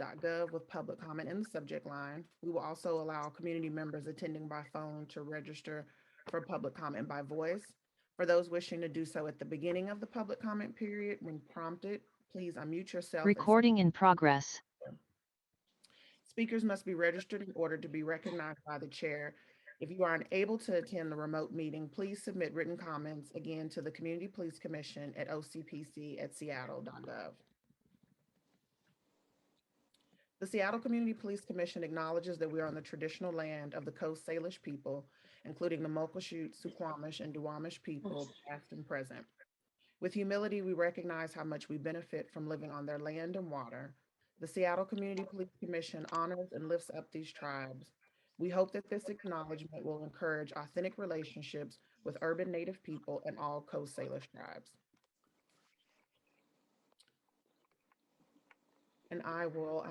seattle.gov with public comment in the subject line. We will also allow community members attending by phone to register for public comment by voice. For those wishing to do so at the beginning of the public comment period, when prompted, please unmute yourself. Recording in progress. Speakers must be registered in order to be recognized by the chair. If you are unable to attend the remote meeting, please submit written comments again to the Community Police Commission at ocpc@seattle.gov. The Seattle Community Police Commission acknowledges that we are on the traditional land of the Coast Salish people, including the Muckleshoot, Suquamish, and Duwamish people, past and present. With humility, we recognize how much we benefit from living on their land and water. The Seattle Community Police Commission honors and lifts up these tribes. We hope that this acknowledgement will encourage authentic relationships with urban Native people and all Coast Salish tribes. And I will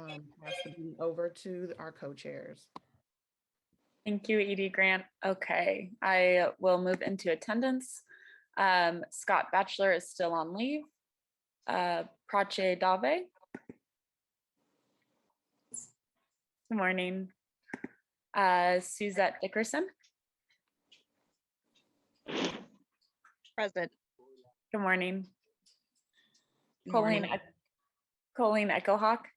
pass the meeting over to our co-chairs. Thank you, Edie Grant. Okay, I will move into attendance. Scott Batchelor is still on leave. Prache Dave. Good morning. Suzette Dickerson. Present. Good morning. Good morning. Colleen Echohawk.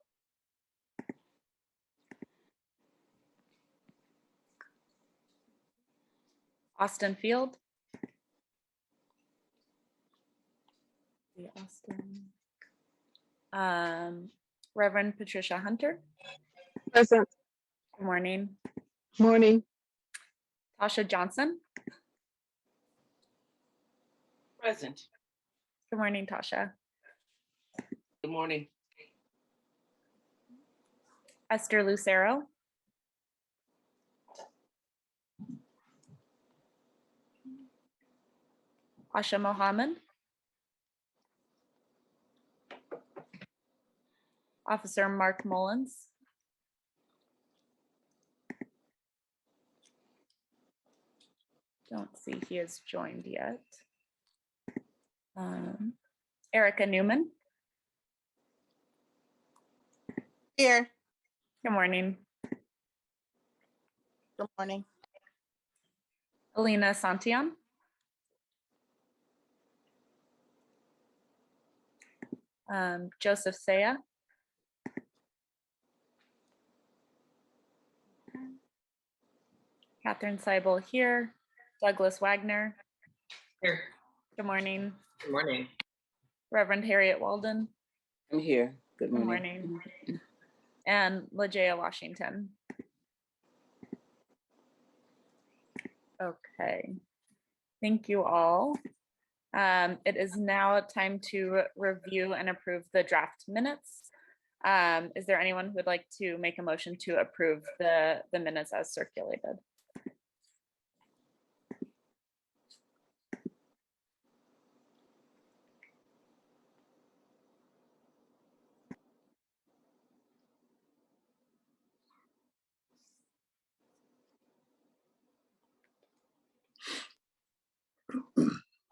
Austin Field. Austin. Reverend Patricia Hunter. Present. Good morning. Morning. Tasha Johnson. Present. Good morning, Tasha. Good morning. Esther Lucero. Asha Mohammed. Officer Mark Mullins. Don't see he has joined yet. Erica Newman. Here. Good morning. Good morning. Alina Santillan. Joseph Saya. Catherine Seibel here. Douglas Wagner. Here. Good morning. Good morning. Reverend Harriet Walden. I'm here. Good Good morning. morning. And LaJaya Washington. Okay. Thank you all. It is now time to review and approve the draft minutes. Is there anyone who would like to make a motion to approve the minutes as circulated?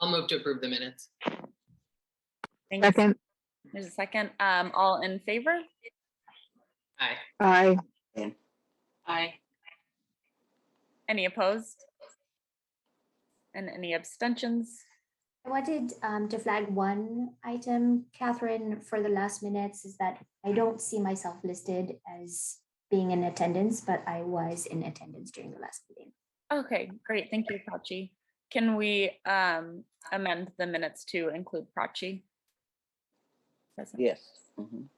I'll move to approve the minutes. Thanks. Second. There's a second. All in favor? Aye. Aye. Aye. Any opposed? And any abstentions? I wanted to flag one item, Catherine, for the last minutes, is that I don't see myself listed as being in attendance, but I was in attendance during the last meeting. Okay, great. Thank you, Prachi. Can we amend the minutes to include Prachi? Present. Yes. Mhm.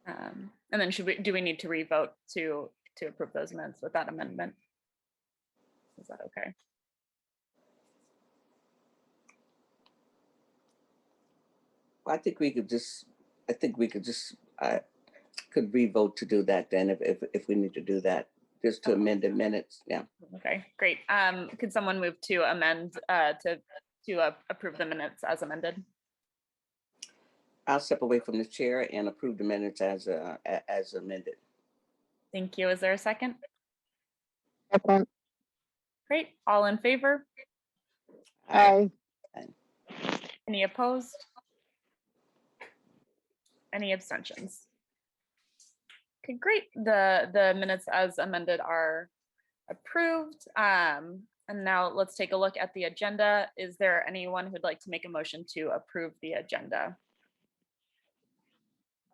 And then do we need to revote to approve those minutes with that amendment? Is that okay? I think we could just could revote to do that then if we need to do that, just to amend the minutes. Yeah. Okay, great. Could someone move to amend to approve the minutes as amended? I'll step away from the chair and approve the minutes as amended. Thank you. Is there a second? Second. Great. All in favor? Aye. Any opposed? Any abstentions? Okay, great. The minutes as amended are approved. And now let's take a look at the agenda. Is there anyone who'd like to make a motion to approve the agenda?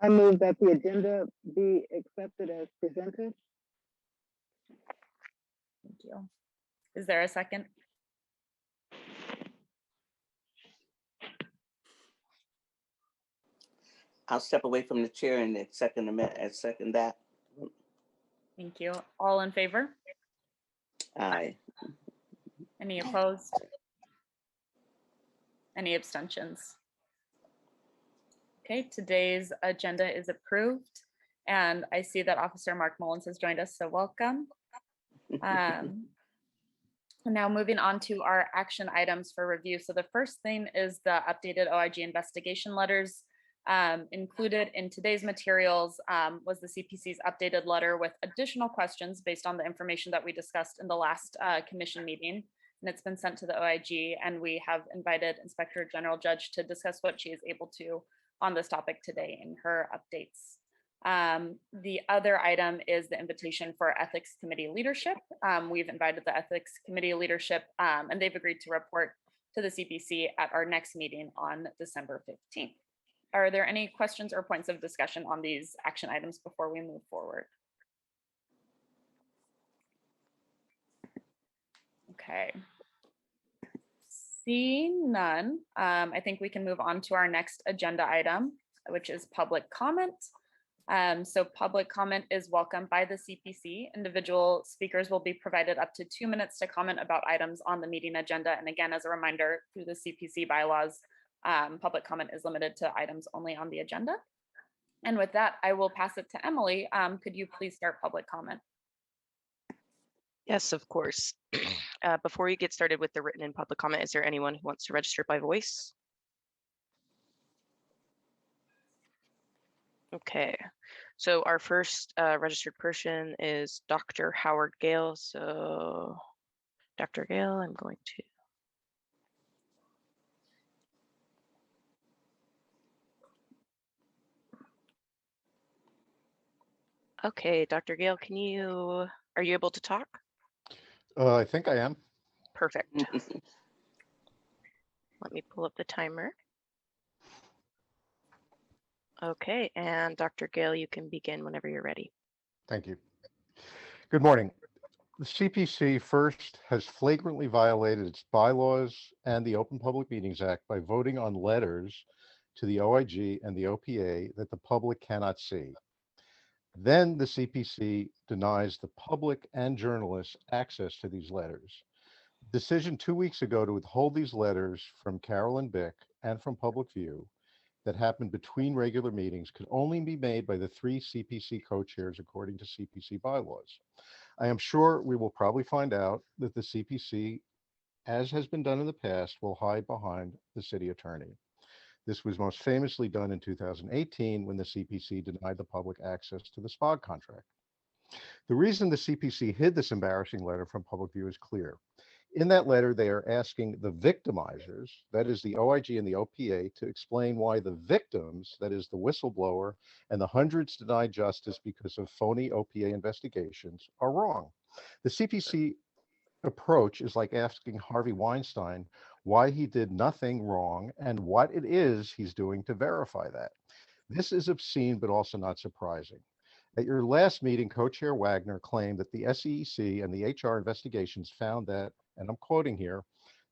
I move that the agenda be accepted as presented. Thank you. Is there a second? I'll step away from the chair and second that. Thank you. All in favor? Aye. Any opposed? Any abstentions? Okay, today's agenda is approved. And I see that Officer Mark Mullins has joined us, so welcome. Now moving on to our action items for review. So the first thing is the updated OIG investigation letters. Included in today's materials was the CPC's updated letter with additional questions based on the information that we discussed in the last commission meeting. And it's been sent to the OIG, and we have invited Inspector General Judge to discuss what she is able to on this topic today in her updates. The other item is the invitation for Ethics Committee leadership. We've invited the Ethics Committee leadership, and they've agreed to report to the CPC at our next meeting on December 15th. Are there any questions or points of discussion on these action items before we move forward? Okay. Seeing none, I think we can move on to our next agenda item, which is public comment. So public comment is welcomed by the CPC. Individual speakers will be provided up to 2 minutes to comment about items on the meeting agenda. And again, as a reminder, through the CPC bylaws, public comment is limited to items only on the agenda. And with that, I will pass it to Emily. Could you please start public comment? Yes, of course. Before we get started with the written and public comment, is there anyone who wants to register by voice? Okay, so our first registered person is Dr. Howard Gale. So Dr. Gale, I'm going to. Okay, Dr. Gale, are you able to talk? I think I am. Perfect. Let me pull up the timer. Okay, and Dr. Gale, you can begin whenever you're ready. Thank you. Good morning. The CPC first has flagrantly violated its bylaws and the Open Public Meetings Act by voting on letters to the OIG and the OPA that the public cannot see. Then the CPC denies the public and journalists access to these letters. Decision 2 weeks ago to withhold these letters from Carolyn Bick and from public view that happened between regular meetings could only be made by the 3 CPC co-chairs according to CPC bylaws. I am sure we will probably find out that the CPC, as has been done in the past, will hide behind the city attorney. This was most famously done in 2018 when the CPC denied the public access to the SPOG contract. The reason the CPC hid this embarrassing letter from public view is clear. In that letter, they are asking the victimizers, that is the OIG and the OPA, to explain why the victims, that is the whistleblower and the hundreds denied justice because of phony OPA investigations, are wrong. The CPC approach is like asking Harvey Weinstein why he did nothing wrong and what it is he's doing to verify that. This is obscene, but also not surprising. At your last meeting, Co-Chair Wagner claimed that the SEC and the HR investigations found that, and I'm quoting here,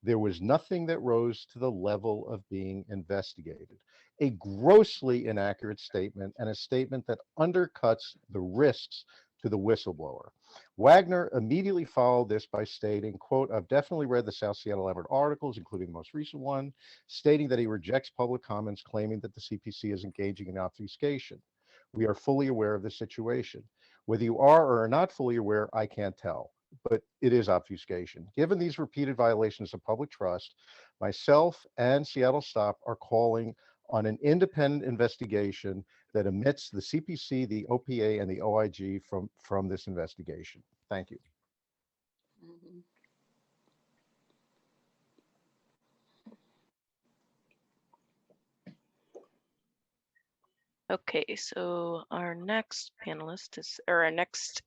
there was nothing that rose to the level of being investigated. A grossly inaccurate statement and a statement that undercuts the risks to the whistleblower. Wagner immediately followed this by stating, quote, I've definitely read the South Seattle Everett articles, including the most recent one, stating that he rejects public comments claiming that the CPC is engaging in obfuscation. We are fully aware of the situation. Whether you are or are not fully aware, I can't tell, but it is obfuscation. Given these repeated violations of public trust, myself and Seattle Stop are calling on an independent investigation that omits the CPC, the OPA, and the OIG from this investigation. Thank you. Okay, so our next panelist is, or our next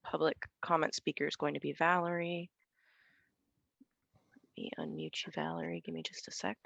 public comment speaker is going to be Valerie. Let me unmute you, Valerie. Give me just a sec.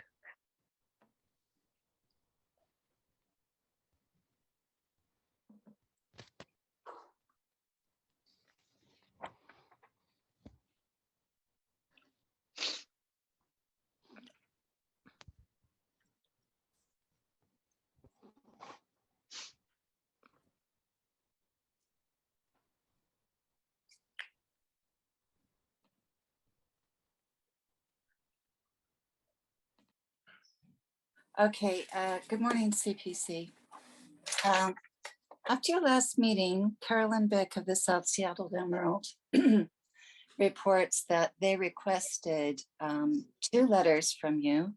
Okay, good morning, CPC. After your last meeting, Carolyn Bick of the South Seattle Emerald reports that they requested 2 letters from you.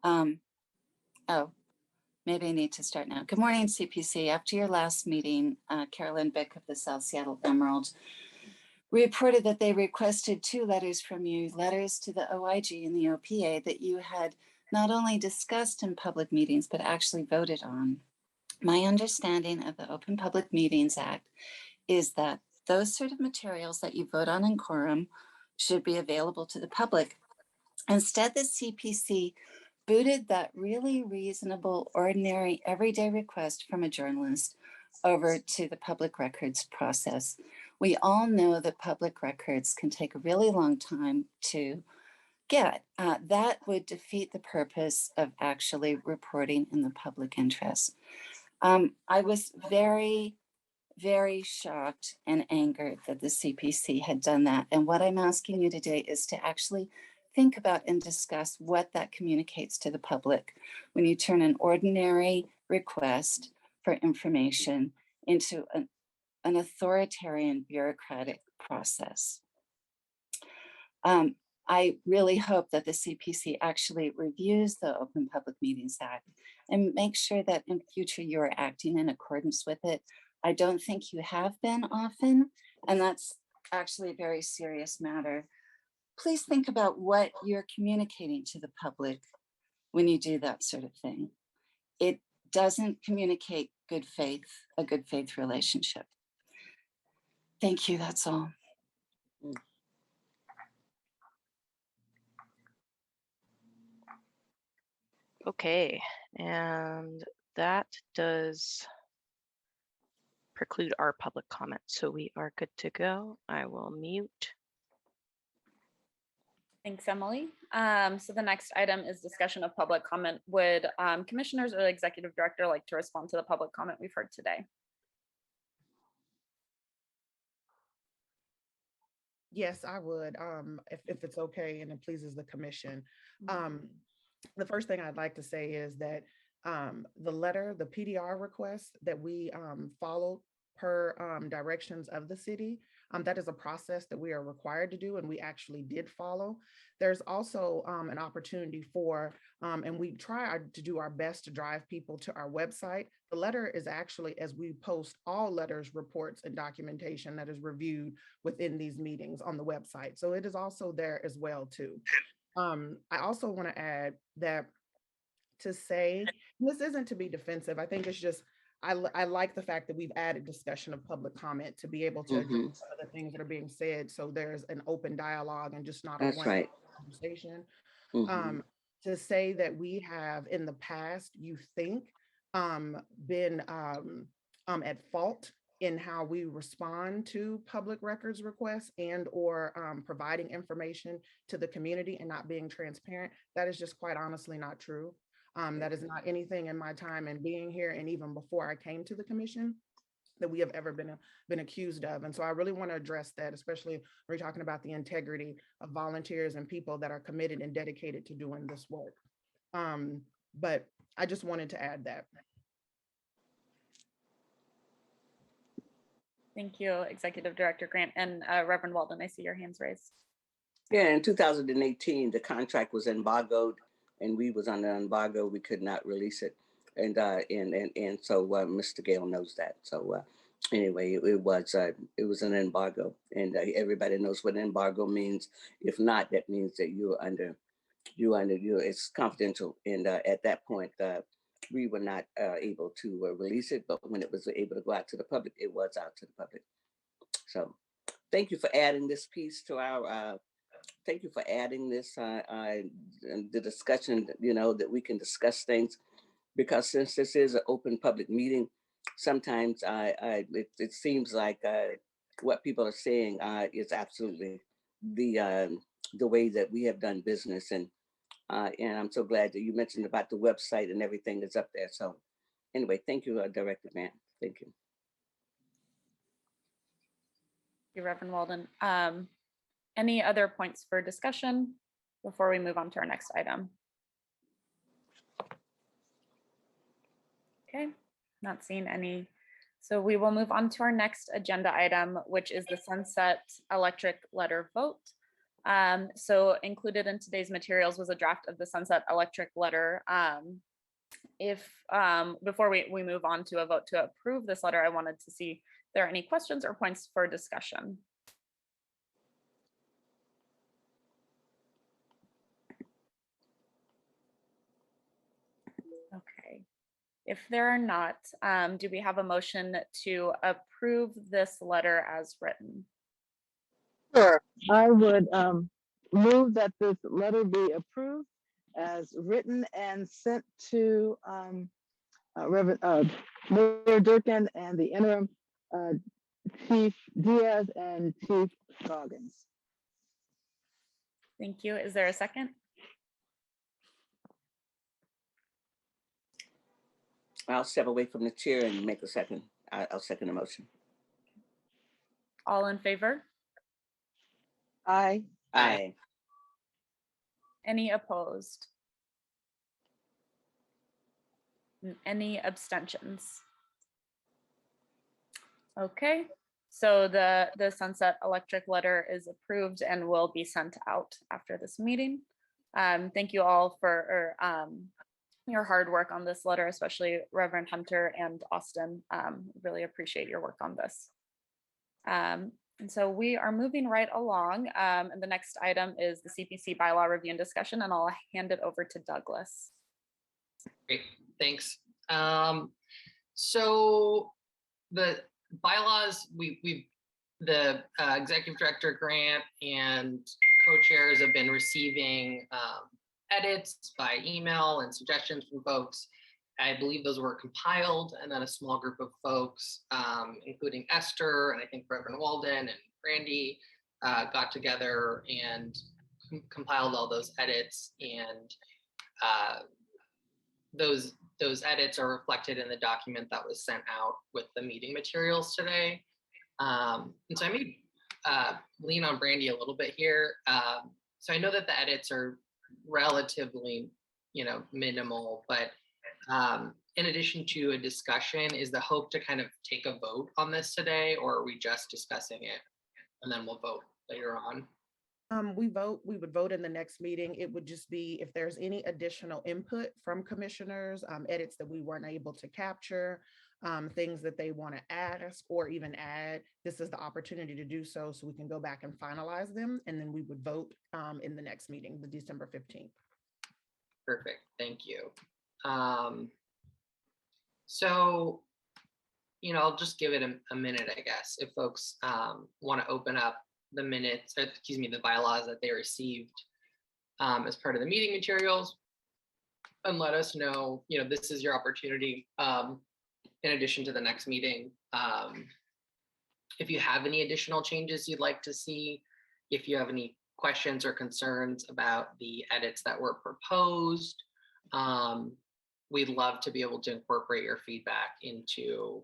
Oh, maybe I need to start now. Good morning, CPC. After your last meeting, Carolyn Bick of the South Seattle Emerald reported that they requested 2 letters from you, letters to the OIG and the OPA that you had not only discussed in public meetings, but actually voted on. My understanding of the Open Public Meetings Act is that those sort of materials that you vote on in quorum should be available to the public. Instead, the CPC booted that really reasonable, ordinary, everyday request from a journalist over to the public records process. We all know that public records can take a really long time to get. That would defeat the purpose of actually reporting in the public interest. I was very, very shocked and angered that the CPC had done that. And what I'm asking you today is to actually think about and discuss what that communicates to the public when you turn an ordinary request for information into an authoritarian bureaucratic process. I really hope that the CPC actually reviews the Open Public Meetings Act and make sure that in future you are acting in accordance with it. I don't think you have been often, and that's actually a very serious matter. Please think about what you're communicating to the public when you do that sort of thing. It doesn't communicate good faith, a good faith relationship. Thank you, that's all. Okay, and that does preclude our public comment, so we are good to go. I will mute. Thanks, Emily. So the next item is discussion of public comment. Would commissioners or the executive director like to respond to the public comment we've heard today? Yes, I would, if it's okay and it pleases the commission. The first thing I'd like to say is that the letter, the PDR request that we followed per directions of the city, that is a process that we are required to do, and we actually did follow. There's also an opportunity for, and we try to do our best to drive people to our website. The letter is actually, as we post all letters, reports, and documentation that is reviewed within these meetings on the website. So it is also there as well too. I also want to add that to say, this isn't to be defensive. I think it's just, I like the fact that we've added discussion of public comment to be able to address some of the things that are being said. So there's an open dialogue and just not a one conversation. To say that we have in the past, you think, been at fault in how we respond to public records requests and or providing information to the community and not being transparent, that is just quite honestly not true. That is not anything in my time and being here and even before I came to the commission that we have ever been accused of. And so I really want to address that, especially when we're talking about the integrity of volunteers and people that are committed and dedicated to doing this work. But I just wanted to add that. Thank you, Executive Director Grant. And Reverend Walden, I see your hands raised. Yeah, in 2018, the contract was embargoed and we was under embargo. We could not release it. And so Mr. Gale knows that. So anyway, it was an embargo, and everybody knows what embargo means. If not, that means that it's confidential. And at that point, we were not able to release it, but when it was able to go out to the public, it was out to the public. So thank you for adding this piece to our, thank you for adding this, the discussion, you know, that we can discuss things, because since this is an open public meeting, sometimes it seems like what people are saying is absolutely the way that we have done business. And I'm so glad that you mentioned about the website and everything that's up there. So anyway, thank you, Director Mann. Thank you. Thank you, Reverend Walden. Any other points for discussion before we move on to our next item? Okay, not seeing any. So we will move on to our next agenda item, which is the sunset electric letter vote. So included in today's materials was a draft of the sunset electric letter. Before we move on to a vote to approve this letter, I wanted to see if there are any questions or points for discussion. Okay, if there are not, do we have a motion to approve this letter as written? Sure. I would move that this letter be approved as written and sent to Reverend Mayor Durkin and the interim Chief Diaz and Chief Goggins. Thank you. Is there a second? I'll step away from the chair and make a second. I'll second the motion. All in favor? Aye. Aye. Any opposed? Any abstentions? Okay, so the sunset electric letter is approved and will be sent out after this meeting. Thank you all for your hard work on this letter, especially Reverend Hunter and Austin. Really appreciate your work on this. And so we are moving right along. And the next item is the CPC bylaw review and discussion, and I'll hand it over to Douglas. Great, thanks. So the bylaws, the executive director Grant and co-chairs have been receiving edits by email and suggestions from folks. I believe those were compiled, and then a small group of folks, including Esther and I think Reverend Walden and Brandy, got together and compiled all those edits, and those edits are reflected in the document that was sent out with the meeting materials today. And so I may lean on Brandy a little bit here. So I know that the edits are relatively, minimal, but in addition to a discussion, is the hope to kind of take a vote on this today, or are we just discussing it and then we'll vote later on? We would vote in the next meeting. It would just be if there's any additional input from commissioners, edits that we weren't able to capture, things that they want to ask or even add, this is the opportunity to do so we can go back and finalize them, and then we would vote in the next meeting, the December 15th. Perfect, thank you. So, I'll just give it a minute, I guess, if folks want to open up the minutes, the bylaws that they received as part of the meeting materials, and let us know, this is your opportunity in addition to the next meeting. If you have any additional changes you'd like to see, if you have any questions or concerns about the edits that were proposed, we'd love to be able to incorporate your feedback into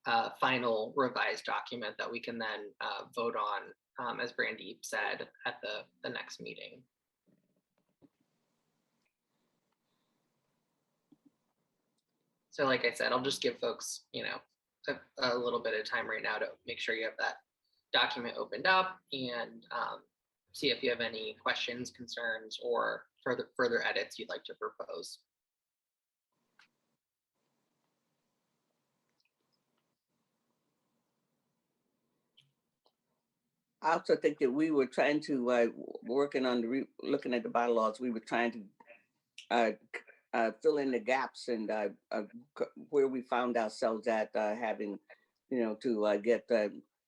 a final revised document that we can then vote on, as Brandy said, at the next meeting. So like I said, I'll just give folks, a little bit of time right now to make sure you have that document opened up and see if you have any questions, concerns, or further edits you'd like to propose. I also think that we were trying to, working on looking at the bylaws, we were trying to fill in the gaps and where we found ourselves at having, to get,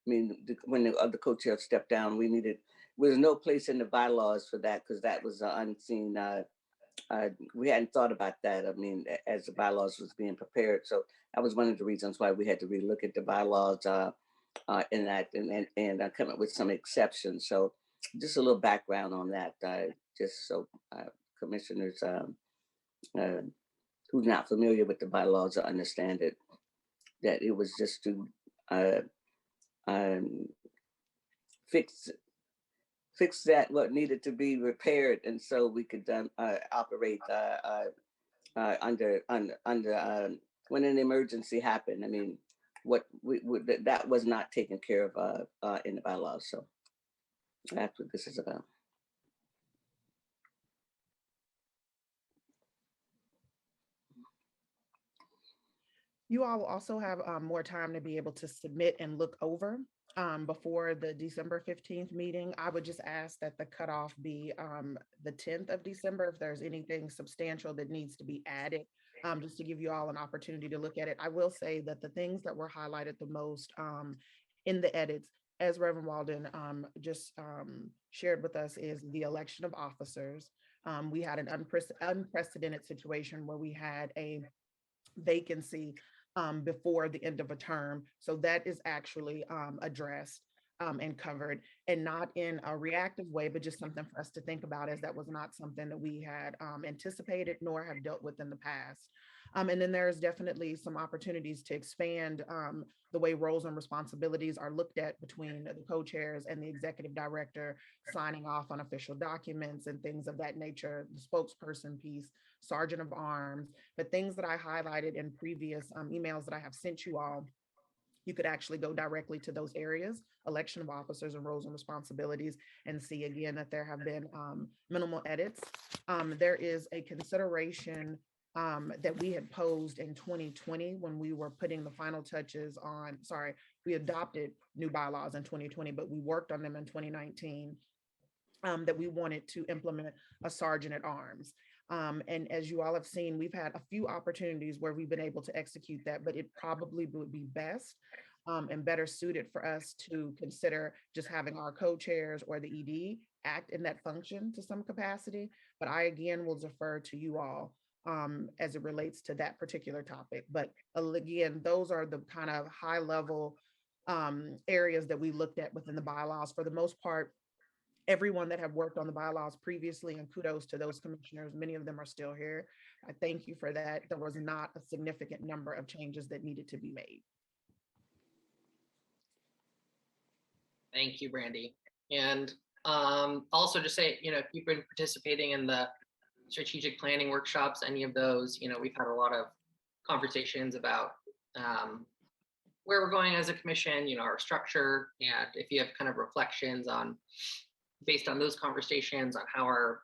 when the other co-chair stepped down, there's no place in the bylaws for that because that was unseen. We hadn't thought about that. I mean, as the bylaws was being prepared. So that was one of the reasons why we had to relook at the bylaws in that and come up with some exceptions. So just a little background on that, just so commissioners who's not familiar with the bylaws understand it, that it was just to fix that what needed to be repaired, and so we could operate under when an emergency happened. I mean, that was not taken care of in the bylaws. So that's what this is about. You all will also have more time to be able to submit and look over before the December 15th meeting. I would just ask that the cutoff be the 10th of December if there's anything substantial that needs to be added, just to give you all an opportunity to look at it. I will say that the things that were highlighted the most in the edits, as Reverend Walden just shared with us, is the election of officers. We had an unprecedented situation where we had a vacancy before the end of a term. So that is actually addressed and covered, and not in a reactive way, but just something for us to think about, as that was not something that we had anticipated nor have dealt with in the past. And then there's definitely some opportunities to expand the way roles and responsibilities are looked at between the co-chairs and the executive director, signing off on official documents and things of that nature, the spokesperson piece, sergeant of arms, but things that I highlighted in previous emails that I have sent you all. You could actually go directly to those areas, election of officers and roles and responsibilities, and see again that there have been minimal edits. There is a consideration that we had posed in 2020 when we were putting the final touches on, we adopted new bylaws in 2020, but we worked on them in 2019, that we wanted to implement a sergeant at arms. And as you all have seen, we've had a few opportunities where we've been able to execute that, but it probably would be best and better suited for us to consider just having our co-chairs or the ED act in that function to some capacity. But I, again, will defer to you all as it relates to that particular topic. But again, those are the kind of high level areas that we looked at within the bylaws. For the most part, everyone that have worked on the bylaws previously, and kudos to those commissioners, many of them are still here. I thank you for that. There was not a significant number of changes that needed to be made. Thank you, Brandy. And also just say, if you've been participating in the strategic planning workshops, any of those, we've had a lot of conversations about where we're going as a commission, our structure, and if you have kind of reflections on, based on those conversations, on how our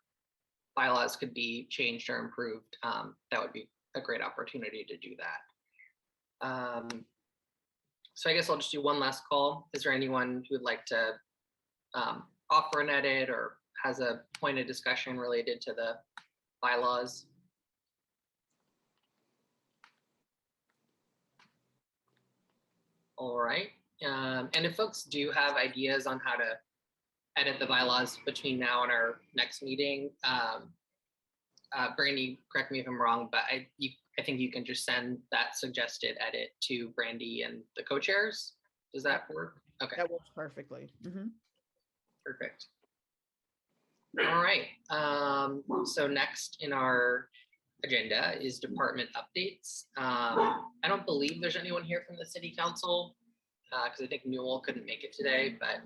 bylaws could be changed or improved, that would be a great opportunity to do that. So I guess I'll just do one last call. Is there anyone who would like to offer an edit or has a point of discussion related to the bylaws? All right. And if folks do have ideas on how to edit the bylaws between now and our next meeting, Brandy, correct me if I'm wrong, but I think you can just send that suggested edit to Brandy and the co-chairs. Does that work? Okay. That works perfectly. Perfect. All right. So next in our agenda is department updates. I don't believe there's anyone here from the city council because I think Newell couldn't make it today, but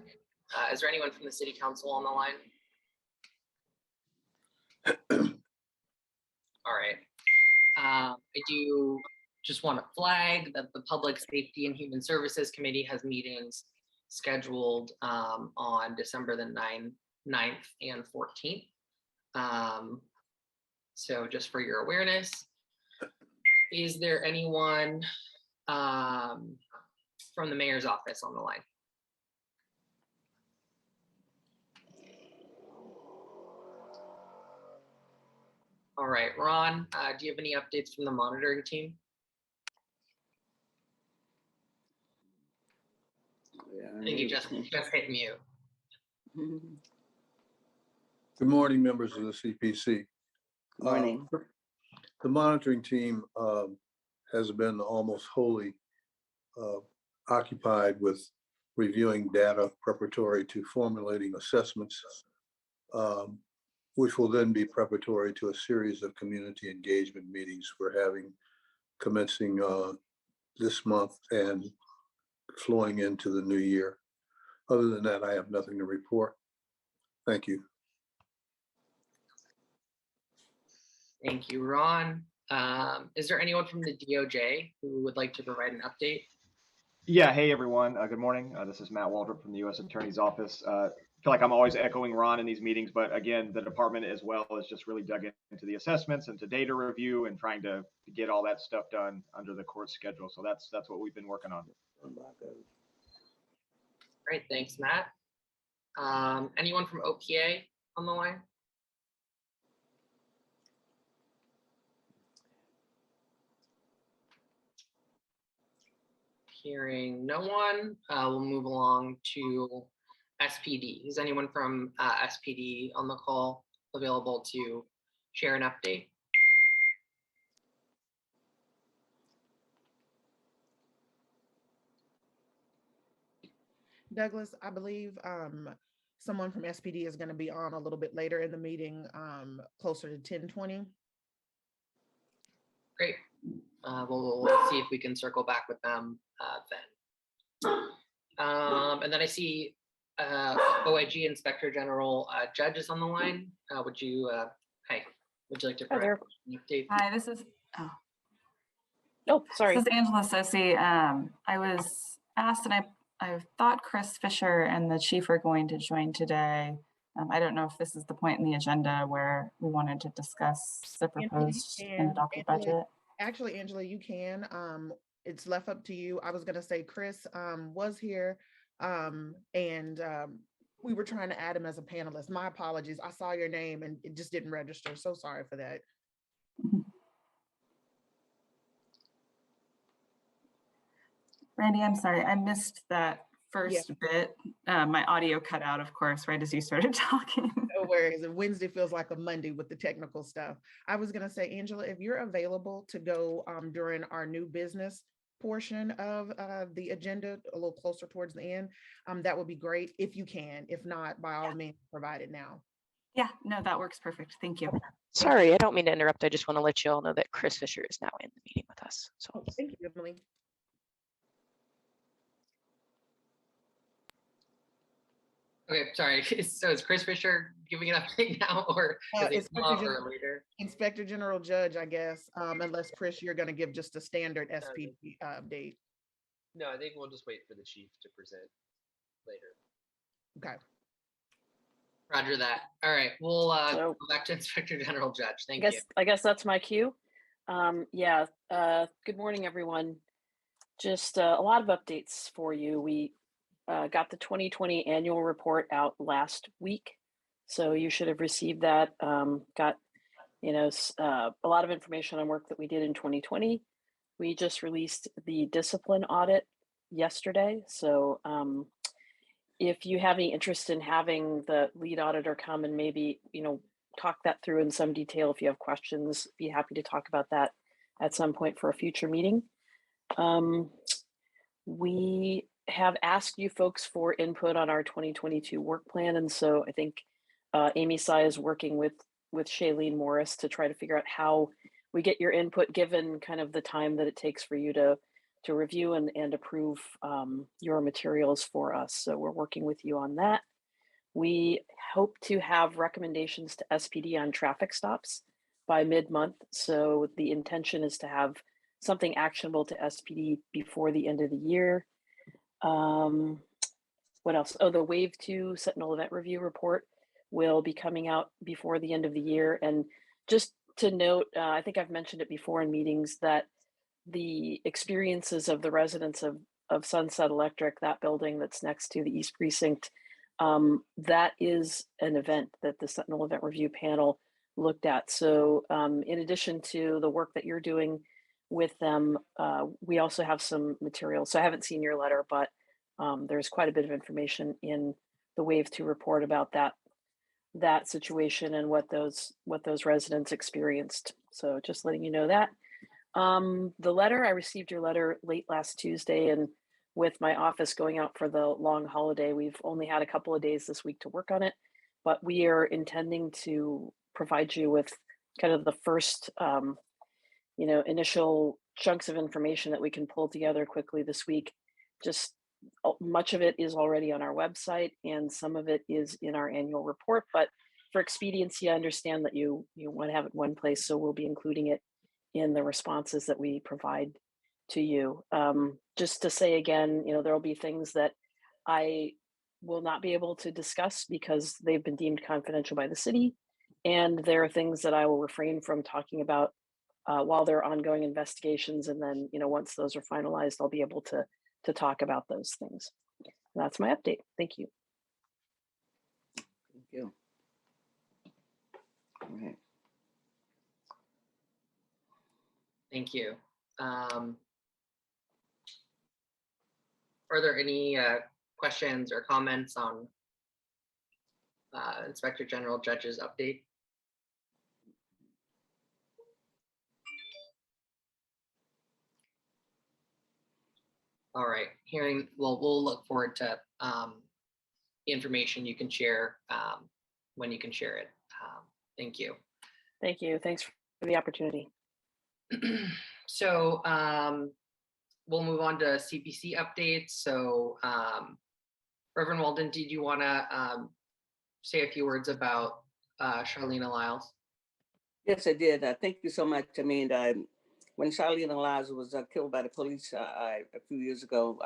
is there anyone from the city council on the line? All right. I do just want to flag that the Public Safety and Human Services Committee has meetings scheduled on December the 9th and 14th. So just for your awareness, is there anyone from the mayor's office on the line? All right, Ron, do you have any updates from the monitoring team? Yeah, I think you just hit mute. Good morning, members of the CPC. Morning. The monitoring team has been almost wholly occupied with reviewing data preparatory to formulating assessments, which will then be preparatory to a series of community engagement meetings we're having commencing this month and flowing into the new year. Other than that, I have nothing to report. Thank you. Thank you, Ron. Is there anyone from the DOJ who would like to provide an update? Yeah, hey everyone. Good morning. This is Matt Waldrop from the U.S. Attorney's Office. I feel like I'm always echoing Ron in these meetings, but again, the department as well is just really dug into the assessments and to data review and trying to get all that stuff done under the court schedule. So that's what we've been working on. Great, thanks, Matt. Anyone from OPA on the line? Hearing no one, we'll move along to SPD. Is anyone from SPD on the call available to share an update? Douglas, I believe someone from SPD is going to be on a little bit later in the meeting, closer to 10:20. Great. We'll see if we can circle back with them then. And then I see OIG Inspector General Judge is on the line. Would you like to Hi there. provide an update? Hi, this is Oh, sorry. this is Angela Sossi. I was asked, and I thought Chris Fisher and the chief are going to join today. I don't know if this is the point in the agenda where we wanted to discuss the proposed and adopted budget. Actually, Angela, you can. It's left up to you. I was going to say Chris was here, and we were trying to add him as a panelist. My apologies. I saw your name and it just didn't register. So sorry for that. Brandy, I'm sorry, I missed that first bit. My audio cut out, of course, right as you started talking. No worries. And Wednesday feels like a Monday with the technical stuff. I was going to say, Angela, if you're available to go during our new business portion of the agenda, a little closer towards the end, that would be great if you can. If not, by all means, provide it now. Yeah, no, that works perfect. Thank you. Sorry, I don't mean to interrupt. I just want to let you all know that Chris Fisher is now in the meeting with us. So Thank you, Emily. Okay, sorry. So is Chris Fisher giving an update now, or is it later? Inspector General Judge, I guess, unless Chris, you're going to give just a standard SPD update. No, I think we'll just wait for the chief to present later. Okay. Roger that. All right, we'll go back to Inspector General Judge. Thank you. I guess that's my cue. Good morning, everyone. Just a lot of updates for you. We got the 2020 annual report out last week, so you should have received that. Got a lot of information on work that we did in 2020. We just released the discipline audit yesterday, so if you have any interest in having the lead auditor come and maybe talk that through in some detail, if you have questions, be happy to talk about that at some point for a future meeting. We have asked you folks for input on our 2022 work plan, and so I think Amy Sy is working with Shailene Morris to try to figure out how we get your input, given kind of the time that it takes for you to review and approve your materials for us. So we're working with you on that. We hope to have recommendations to SPD on traffic stops by mid-month. So the intention is to have something actionable to SPD before the end of the year. What else? Oh, the Wave 2 Sentinel Event Review report will be coming out before the end of the year. And just to note, I think I've mentioned it before in meetings, that the experiences of the residents of Sunset Electric, that building that's next to the East Precinct, that is an event that the Sentinel Event Review panel looked at. So in addition to the work that you're doing with them, we also have some material. So I haven't seen your letter, but there's quite a bit of information in the Wave 2 report about that situation and what those residents experienced. So just letting you know that. The letter, I received your letter late last Tuesday, and with my office going out for the long holiday, we've only had a couple of days this week to work on it, but we are intending to provide you with kind of the first, initial chunks of information that we can pull together quickly this week. Just much of it is already on our website and some of it is in our annual report, but for expediency, I understand that you want to have it in one place, so we'll be including it in the responses that we provide to you. Just to say again, there'll be things that I will not be able to discuss because they've been deemed confidential by the city. And there are things that I will refrain from talking about while there are ongoing investigations. And then, once those are finalized, I'll be able to talk about those things. That's my update. Thank you. Thank you. All right. Thank you. Are there any questions or comments on Inspector General Judge's update? All right, we'll look forward to the information you can share when you can share it. Thank you. Thank you. Thanks for the opportunity. So we'll move on to CPC updates. So Reverend Walden, did you want to say a few words about Charlene Lyles? Yes, I did. Thank you so much. I mean, when Charlene Lyles was killed by the police a few years ago,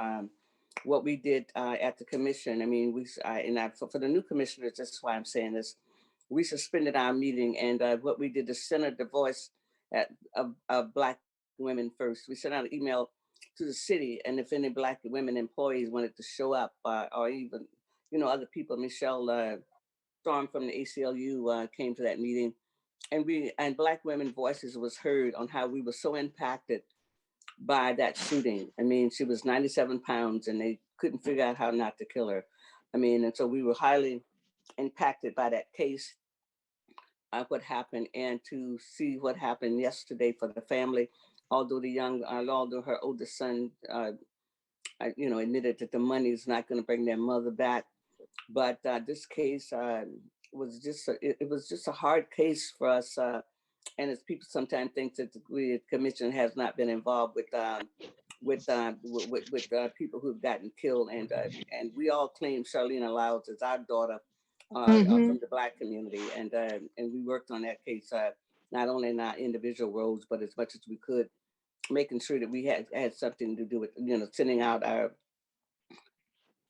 what we did at the commission, I mean, for the new commissioners, that's why I'm saying this, we suspended our meeting, and what we did is center the voice of Black women first. We sent out an email to the city, and if any Black women employees wanted to show up, or even, other people, Michelle Storm from the ACLU came to that meeting, and Black women voices was heard on how we were so impacted by that shooting. I mean, she was 97 pounds and they couldn't figure out how not to kill her. I mean, and so we were highly impacted by that case, what happened, and to see what happened yesterday for the family, although her oldest son, admitted that the money is not going to bring their mother back. But this case was just a hard case for us. And as people sometimes think that the commission has not been involved with people who've gotten killed, and we all claim Charlene Lyles as our daughter from the Black community, and we worked on that case not only in our individual roles, but as much as we could, making sure that we had something to do with sending out our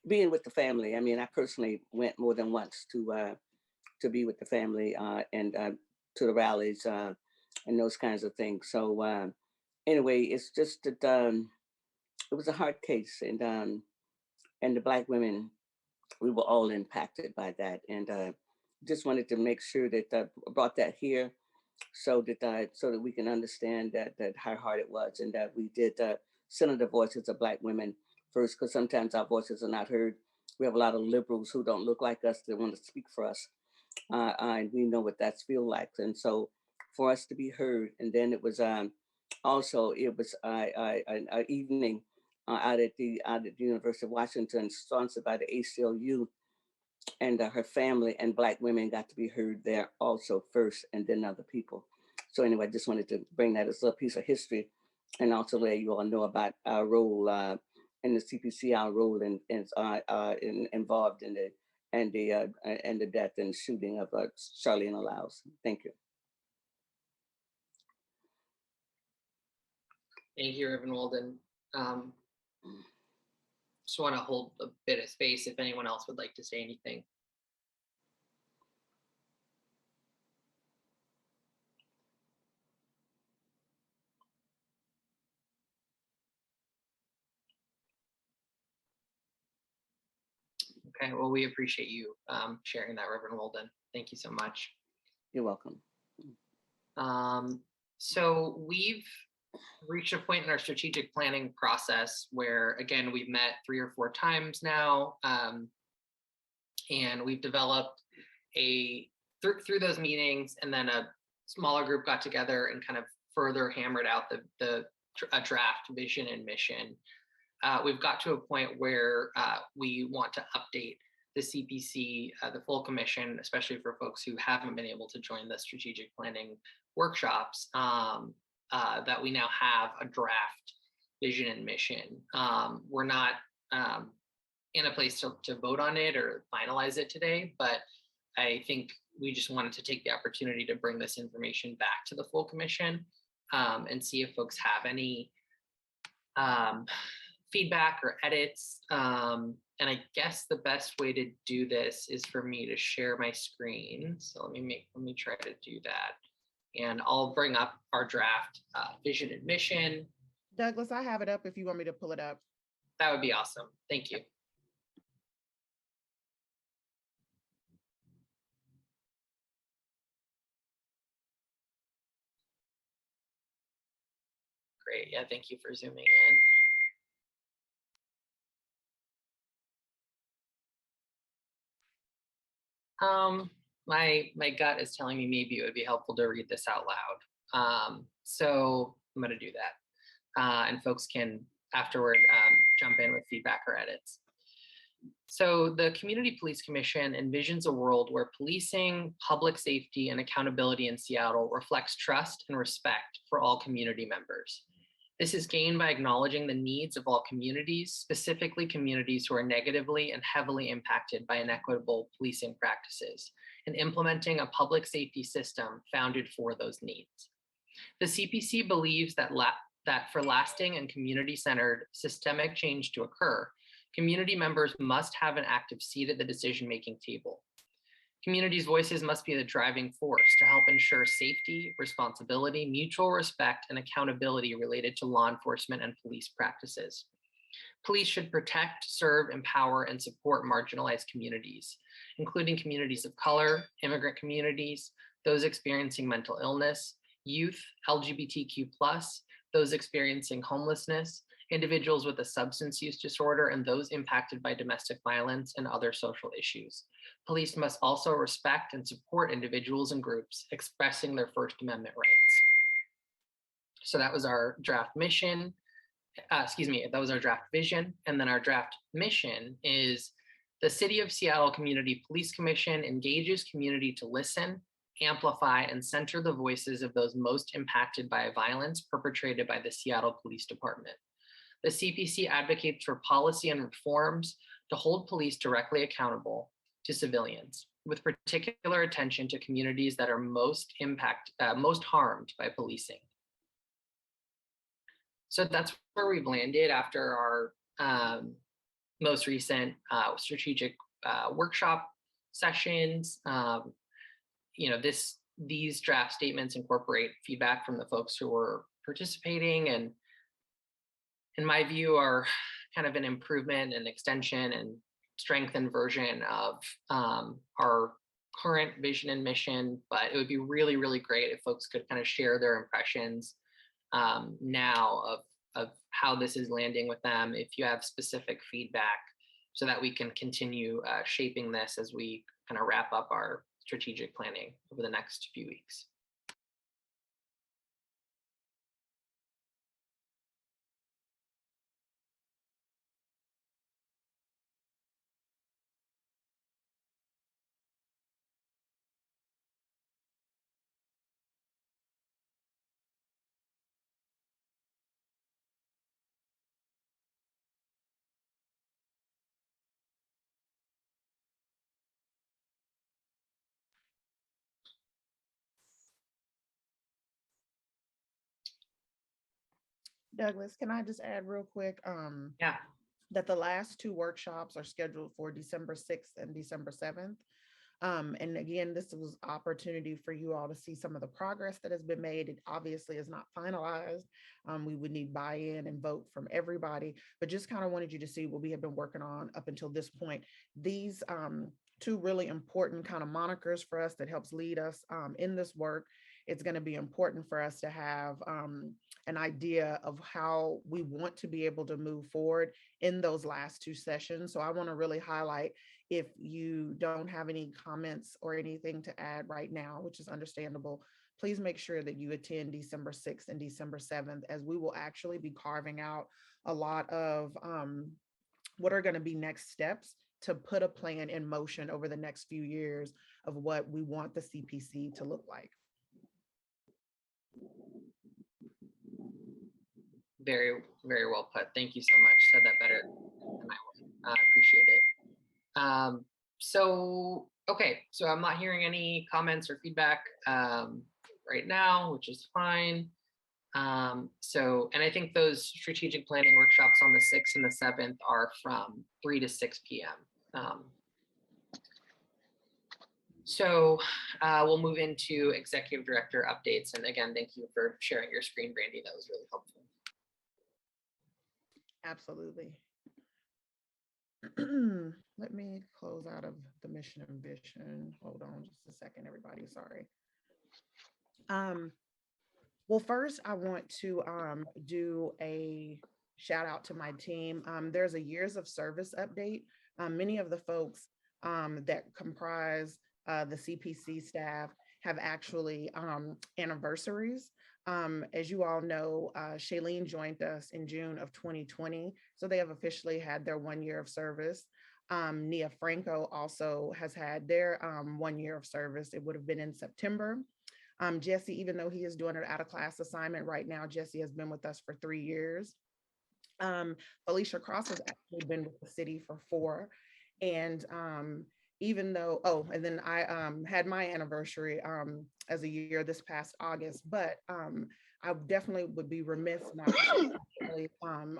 being with the family. I mean, I personally went more than once to be with the family and to the rallies and those kinds of things. So anyway, it's just that it was a hard case, and the Black women, we were all impacted by that, and just wanted to make sure that brought that here, so that we can understand that how hard it was, and that we did center the voices of Black women first, because sometimes our voices are not heard. We have a lot of liberals who don't look like us that want to speak for us, and we know what that's feel like, and so for us to be heard. And then it was also an evening out at the University of Washington, sponsored by the ACLU, and her family and Black women got to be heard there also first, and then other people. So anyway, I just wanted to bring that as a piece of history, and also let you all know about our role in the CPC, our role involved in the death and shooting of Charlene Lyles. Thank you. Thank you, Reverend Walden. Just want to hold a bit of space if anyone else would like to say anything. Okay, well, we appreciate you sharing that, Reverend Walden. Thank you so much. You're welcome. So we've reached a point in our strategic planning process where, again, we've met 3 or 4 times now, and we've developed through those meetings, and then a smaller group got together and kind of further hammered out a draft vision and mission. We've got to a point where we want to update the CPC, the full commission, especially for folks who haven't been able to join the strategic planning workshops, that we now have a draft vision and mission. We're not in a place to vote on it or finalize it today, but I think we just wanted to take the opportunity to bring this information back to the full commission, and see if folks have any feedback or edits. And I guess the best way to do this is for me to share my screen. So let me try to do that. And I'll bring up our draft vision and mission. Douglas, I have it up if you want me to pull it up. That would be awesome. Thank you. Great. Yeah, thank you for zooming in. My gut is telling me maybe it would be helpful to read this out loud. So I'm going to do that. And folks can afterward jump in with feedback or edits. So the Community Police Commission envisions a world where policing, public safety, and accountability in Seattle reflects trust and respect for all community members. This is gained by acknowledging the needs of all communities, specifically communities who are negatively and heavily impacted by inequitable policing practices, and implementing a public safety system founded for those needs. The CPC believes that for lasting and community-centered systemic change to occur, community members must have an active seat at the decision-making table. Communities' voices must be the driving force to help ensure safety, responsibility, mutual respect, and accountability related to law enforcement and police practices. Police should protect, serve, empower, and support marginalized communities, including communities of color, immigrant communities, those experiencing mental illness, youth, LGBTQ+, those experiencing homelessness, individuals with a substance use disorder, and those impacted by domestic violence and other social issues. Police must also respect and support individuals and groups expressing their First Amendment rights. So that was our draft mission. That was our draft vision. And then our draft mission is the City of Seattle Community Police Commission engages community to listen, amplify, and center the voices of those most impacted by violence perpetrated by the Seattle Police Department. The CPC advocates for policy and reforms to hold police directly accountable to civilians, with particular attention to communities that are most harmed by policing. So that's where we've landed after our most recent strategic workshop sessions. These draft statements incorporate feedback from the folks who were participating, and in my view are kind of an improvement and extension and strengthened version of our current vision and mission. But it would be really, really great if folks could kind of share their impressions now of how this is landing with them, if you have specific feedback, so that we can continue shaping this as we kind of wrap up our strategic planning over the next few weeks. Douglas, can I just add real quick? Yeah. That the last 2 workshops are scheduled for December 6th and December 7th. And again, this was opportunity for you all to see some of the progress that has been made. It obviously is not finalized. We would need buy-in and vote from everybody, but just kind of wanted you to see what we have been working on up until this point. These 2 really important kind of monikers for us that helps lead us in this work. it's going to be important for us to have an idea of how we want to be able to move forward in those last two sessions. So I want to really highlight, if you don't have any comments or anything to add right now, which is understandable, please make sure that you attend December 6th and December 7th, as we will actually be carving out a lot of what are going to be next steps to put a plan in motion over the next few years of what we want the CPC to look like. Very, very well put. Thank you so much. Said that better than I would. I appreciate it. Okay, so I'm not hearing any comments or feedback right now, which is fine. And I think those strategic planning workshops on the 6th and the 7th are from 3 to 6 p.m. We'll move into executive director updates. And again, thank you for sharing your screen, Brandy. That was really helpful. Absolutely. Let me close out of the mission and vision. Hold on just a second, everybody. Sorry. Well, first, I want to do a shout out to my team. There's a years of service update. Many of the folks that comprise the CPC staff have actually anniversaries. As you all know, Shailene joined us in June of 2020, so they have officially had their 1 year of service. Nia Franco also has had their 1 year of service. It would have been in September. Jesse, even though he is doing an out of class assignment right now, Jesse has been with us for 3 years. Felicia Cross has actually been with the city for 4. And even though, and then I had my anniversary as a year this past August, but I definitely would be remiss not to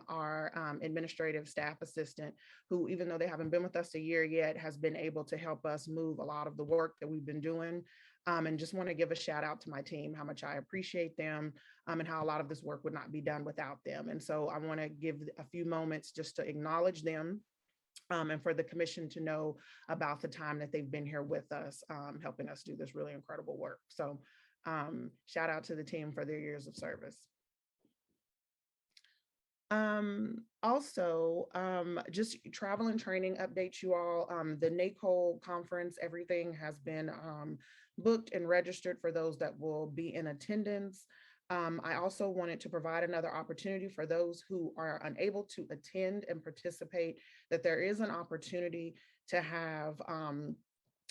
our administrative staff assistant, who, even though they haven't been with us a year yet, has been able to help us move a lot of the work that we've been doing. And just want to give a shout out to my team, how much I appreciate them, and how a lot of this work would not be done without them. And so I want to give a few moments just to acknowledge them, and for the commission to know about the time that they've been here with us, helping us do this really incredible work. So shout out to the team for their years of service. Also, just travel and training updates, you all. The NACOL conference, everything has been booked and registered for those that will be in attendance. I also wanted to provide another opportunity for those who are unable to attend and participate, that there is an opportunity to have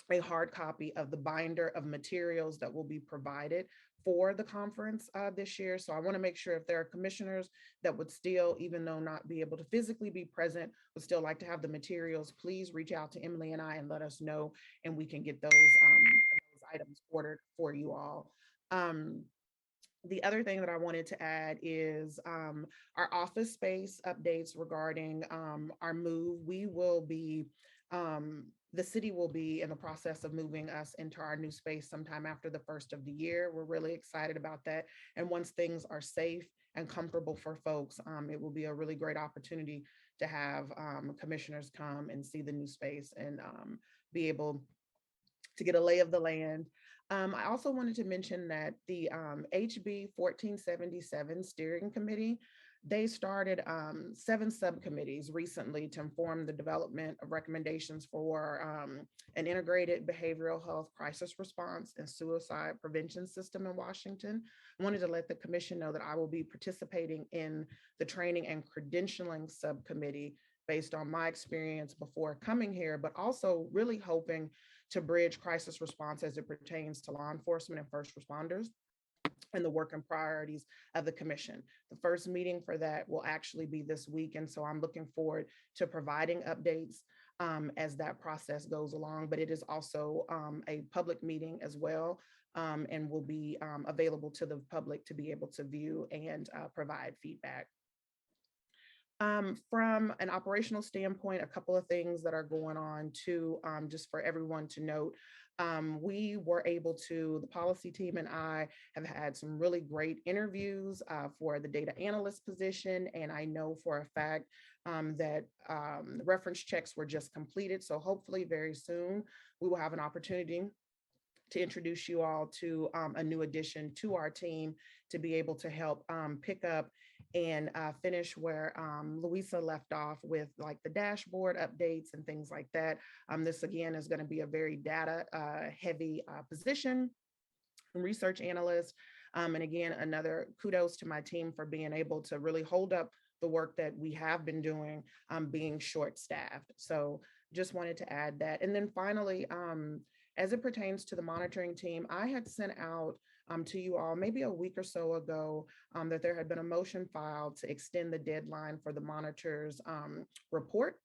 a hard copy of the binder of materials that will be provided for the conference this year. So I want to make sure if there are commissioners that would still, even though not be able to physically be present, would still like to have the materials, please reach out to Emily and I and let us know, and we can get those items ordered for you all. The other thing that I wanted to add is our office space updates regarding our move. We will be, the city will be in the process of moving us into our new space sometime after the 1st of the year. We're really excited about that. And once things are safe and comfortable for folks, it will be a really great opportunity to have commissioners come and see the new space and be able to get a lay of the land. I also wanted to mention that the HB 1477 Steering Committee, they started 7 subcommittees recently to inform the development of recommendations for an integrated behavioral health crisis response and suicide prevention system in Washington. I wanted to let the commission know that I will be participating in the training and credentialing subcommittee based on my experience before coming here, but also really hoping to bridge crisis response as it pertains to law enforcement and first responders and the work and priorities of the commission. The first meeting for that will actually be this week. And so I'm looking forward to providing updates as that process goes along, but it is also a public meeting as well, and will be available to the public to be able to view and provide feedback. From an operational standpoint, a couple of things that are going on too, just for everyone to note. We were able to, the policy team and I have had some really great interviews for the data analyst position. And I know for a fact that the reference checks were just completed. So hopefully very soon we will have an opportunity to introduce you all to a new addition to our team to be able to help pick up and finish where Louisa left off with like the dashboard updates and things like that. This again is going to be a very data heavy position, research analyst. And again, another kudos to my team for being able to really hold up the work that we have been doing, being short-staffed. So just wanted to add that. And then finally, as it pertains to the monitoring team, I had sent out to you all maybe a week or so ago that there had been a motion filed to extend the deadline for the monitor's report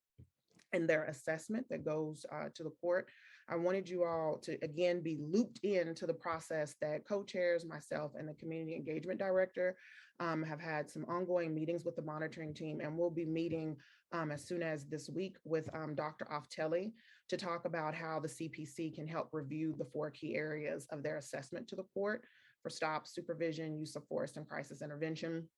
and their assessment that goes to the court. I wanted you all to again be looped into the process that co-chairs, myself, and the community engagement director have had some ongoing meetings with the monitoring team, and we'll be meeting as soon as this week with Dr. Oftelli to talk about how the CPC can help review the 4 key areas of their assessment to the court for stop, supervision, use of force, and crisis intervention.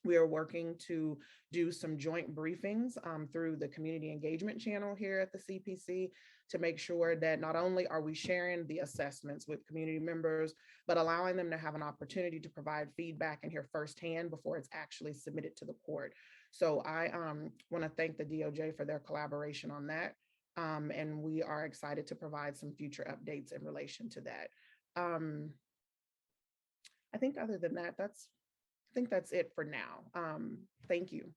We are working to do some joint briefings through the community engagement channel here at the CPC to make sure that not only are we sharing the assessments with community members, but allowing them to have an opportunity to provide feedback and hear firsthand before it's actually submitted to the court. So I want to thank the DOJ for their collaboration on that. And we are excited to provide some future updates in relation to that. I think other than that, I think that's it for now. Thank you.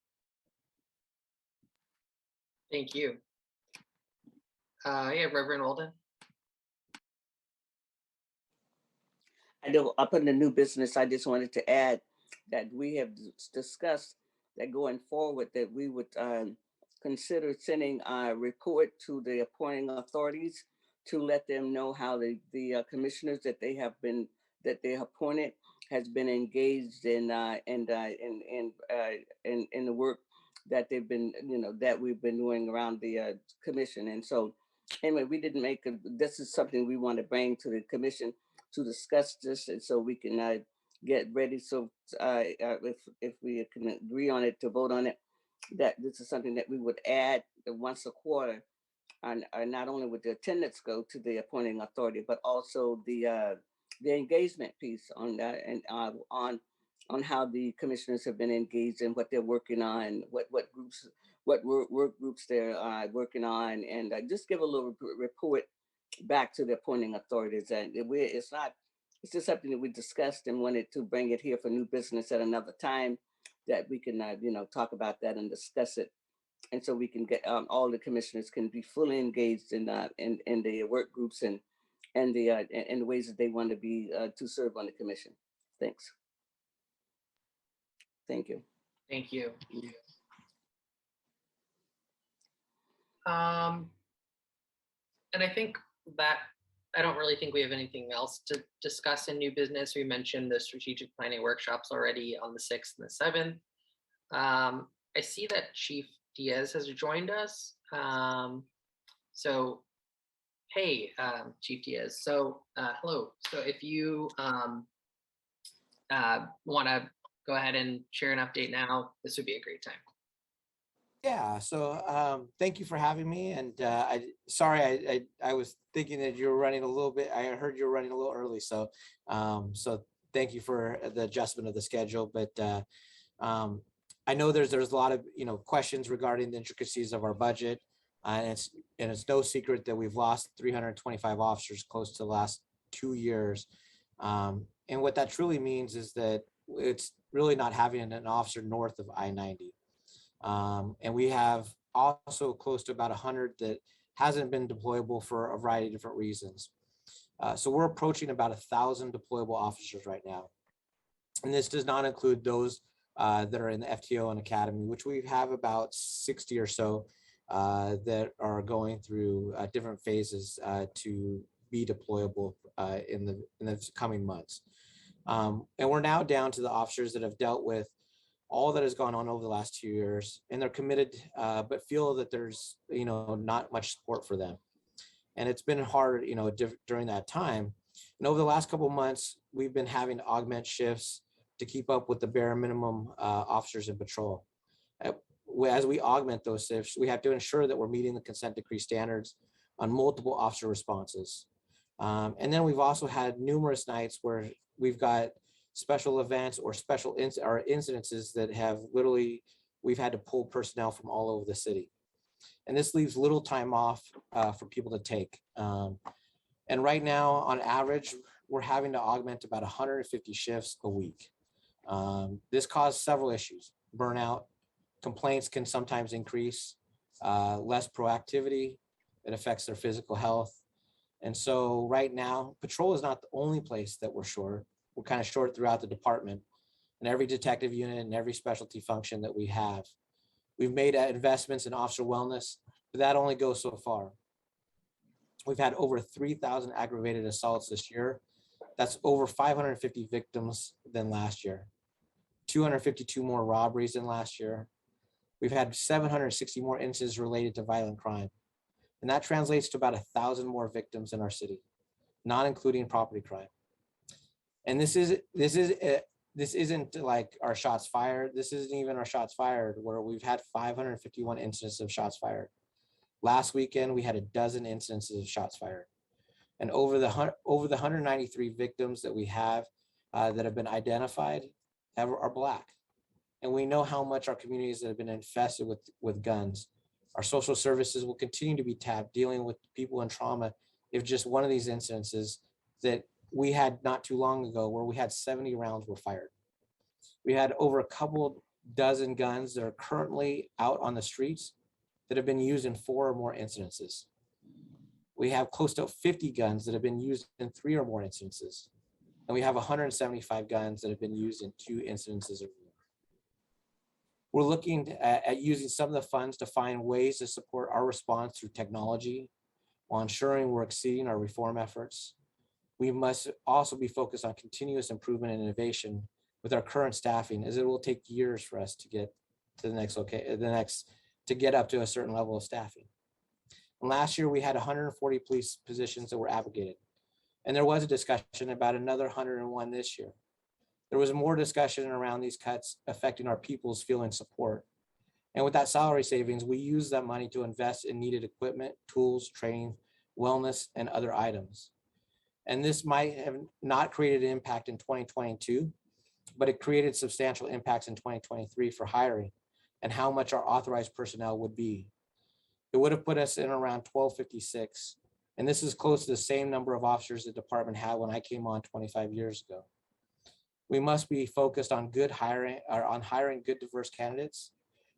Thank you. Yeah, Reverend Walden. I know up in the new business, I just wanted to add that we have discussed that going forward that we would consider sending a report to the appointing authorities to let them know how the commissioners that they have appointed has been engaged in the work that they've been, that we've been doing around the commission. And so anyway, we didn't this is something we want to bring to the commission to discuss this, and so we can get ready. So if we can agree on it, to vote on it, that this is something that we would add once a quarter, and not only would the attendance go to the appointing authority, but also the engagement piece on that, and on how the commissioners have been engaged and what they're working on, what work groups they're working on, and just give a little report back to the appointing authorities. And it's just something that we discussed and wanted to bring it here for new business at another time, that we can talk about that and discuss it, and so we can get all the commissioners can be fully engaged in the work groups and the ways that they want to be to serve on the commission. Thanks. Thank you. Thank you. And I think that I don't really think we have anything else to discuss in new business. We mentioned the strategic planning workshops already on the 6th and the 7th. I see that Chief Diaz has joined us. So, hey, Chief Diaz. So, hello. So if you want to go ahead and share an update now, this would be a great time. Yeah, so thank you for having me. And sorry, I was thinking that you were running a little bit. I heard you were running a little early, so so thank you for the adjustment of the schedule. But I know there's a lot of questions regarding the intricacies of our budget, and it's no secret that we've lost 325 officers close to the last 2 years. And what that truly means is that it's really not having an officer north of I-90. And we have also close to about 100 that hasn't been deployable for a variety of different reasons. So we're approaching about 1,000 deployable officers right now. And this does not include those that are in the FTO and Academy, which we have about 60 or so that are going through different phases to be deployable in the coming months. And we're now down to the officers that have dealt with all that has gone on over the last 2 years, and they're committed, but feel that there's not much support for them. And it's been hard during that time. And over the last couple of months, we've been having to augment shifts to keep up with the bare minimum officers in patrol. As we augment those shifts, we have to ensure that we're meeting the consent decree standards on multiple officer responses. And then we've also had numerous nights where we've got special events or special or incidences that have literally, we've had to pull personnel from all over the city. And this leaves little time off for people to take. And right now, on average, we're having to augment about 150 shifts a week. This caused several issues. Burnout, complaints can sometimes increase, less proactivity, it affects their physical health. And so right now, patrol is not the only place that we're short. We're kind of short throughout the department and every detective unit and every specialty function that we have. We've made investments in officer wellness, but that only goes so far. We've had over 3,000 aggravated assaults this year. That's over 550 victims than last year. 252 more robberies than last year. We've had 760 more incidents related to violent crime. And that translates to about 1,000 more victims in our city, not including property crime. And this isn't like our shots fired. This isn't even our shots fired, where we've had 551 incidents of shots fired. Last weekend, we had a dozen incidences of shots fired. And over the 193 victims that we have that have been identified are Black. And we know how much our communities that have been infested with guns. Our social services will continue to be tapped, dealing with people in trauma. If just one of these incidences that we had not too long ago, where we had 70 rounds were fired. We had over a couple dozen guns that are currently out on the streets that have been used in 4 or more incidences. We have close to 50 guns that have been used in 3 or more incidences. And we have 175 guns that have been used in 2 incidences or more. We're looking at using some of the funds to find ways to support our response through technology while ensuring we're exceeding our reform efforts. We must also be focused on continuous improvement and innovation with our current staffing, as it will take years for us to get to to get up to a certain level of staffing. And last year we had 140 police positions that were abrogated. And there was a discussion about another 101 this year. There was more discussion around these cuts affecting our people's feeling support. And with that salary savings, we use that money to invest in needed equipment, tools, training, wellness, and other items. And this might have not created an impact in 2022, but it created substantial impacts in 2023 for hiring and how much our authorized personnel would be. It would have put us in around 1256. And this is close to the same number of officers the department had when I came on 25 years ago. We must be focused on hiring good diverse candidates.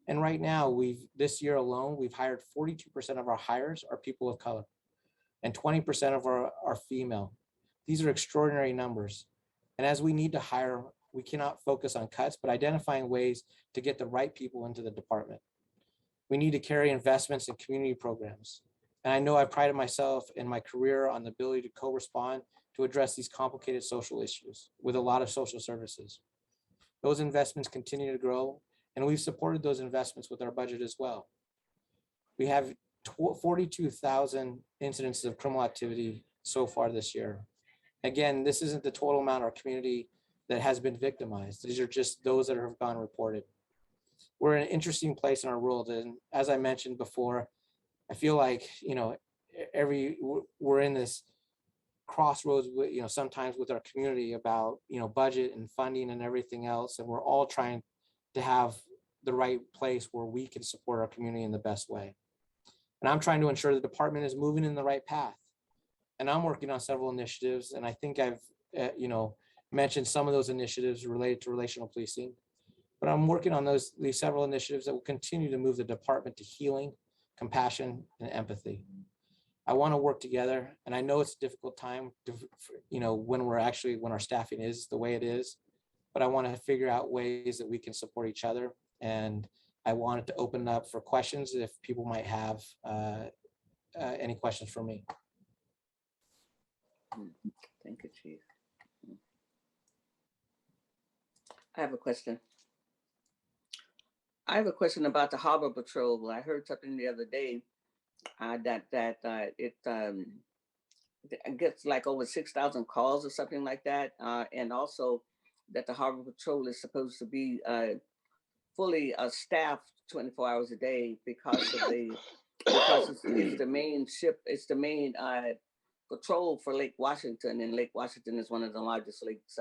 And right now, this year alone, we've hired 42% of our hires are people of color and 20% of our are female. These are extraordinary numbers. And as we need to hire, we cannot focus on cuts, but identifying ways to get the right people into the department. We need to carry investments in community programs. And I know I prided myself in my career on the ability to co-respond to address these complicated social issues with a lot of social services. Those investments continue to grow, and we've supported those investments with our budget as well. We have 42,000 incidents of criminal activity so far this year. Again, this isn't the total amount of our community that has been victimized. These are just those that have gone reported. We're in an interesting place in our world. And as I mentioned before, I feel like, we're in this crossroads with, sometimes with our community about, budget and funding and everything else. And we're all trying to have the right place where we can support our community in the best way. And I'm trying to ensure the department is moving in the right path. And I'm working on several initiatives. And I think I've, mentioned some of those initiatives related to relational policing. But I'm working on these several initiatives that will continue to move the department to healing, compassion, and empathy. I want to work together, and I know it's a difficult time to, when our staffing is the way it is, but I want to figure out ways that we can support each other. And I wanted to open up for questions if people might have any questions for me. Thank you, Chief. I have a question. I have a question about the Harbor Patrol. I heard something the other day that it gets like over 6,000 calls or something like that, and also that the Harbor Patrol is supposed to be fully staffed 24 hours a day because it's the main ship, it's the main patrol for Lake Washington, and Lake Washington is one of the largest lakes,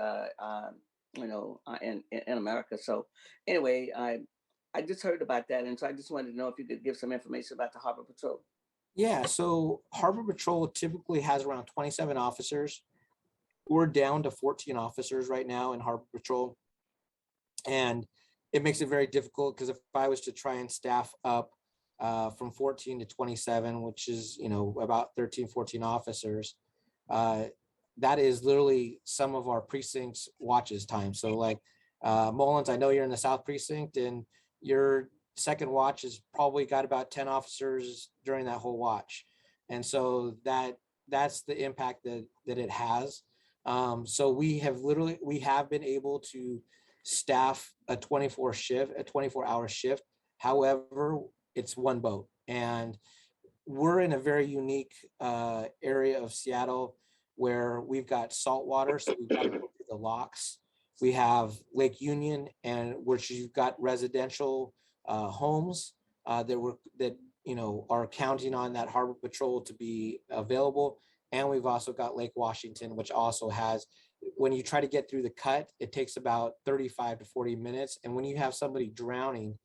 in America. So anyway, I just heard about that, and so I just wanted to know if you could give some information about the Harbor Patrol. Yeah, so Harbor Patrol typically has around 27 officers. We're down to 14 officers right now in Harbor Patrol. And it makes it very difficult because if I was to try and staff up from 14 to 27, which is, about 13, 14 officers, that is literally some of our precincts watches time. So like Mullins, I know you're in the South Precinct, and your second watch has probably got about 10 officers during that whole watch. And so that's the impact that it has. So we have been able to staff a 24-hour shift. However, it's one boat, and we're in a very unique area of Seattle where we've got salt water. So we've got to go through the locks. We have Lake Union, and which you've got residential homes that are counting on that Harbor Patrol to be available. And we've also got Lake Washington, which also has, when you try to get through the cut, it takes about 35 to 40 minutes. And when you have somebody drowning,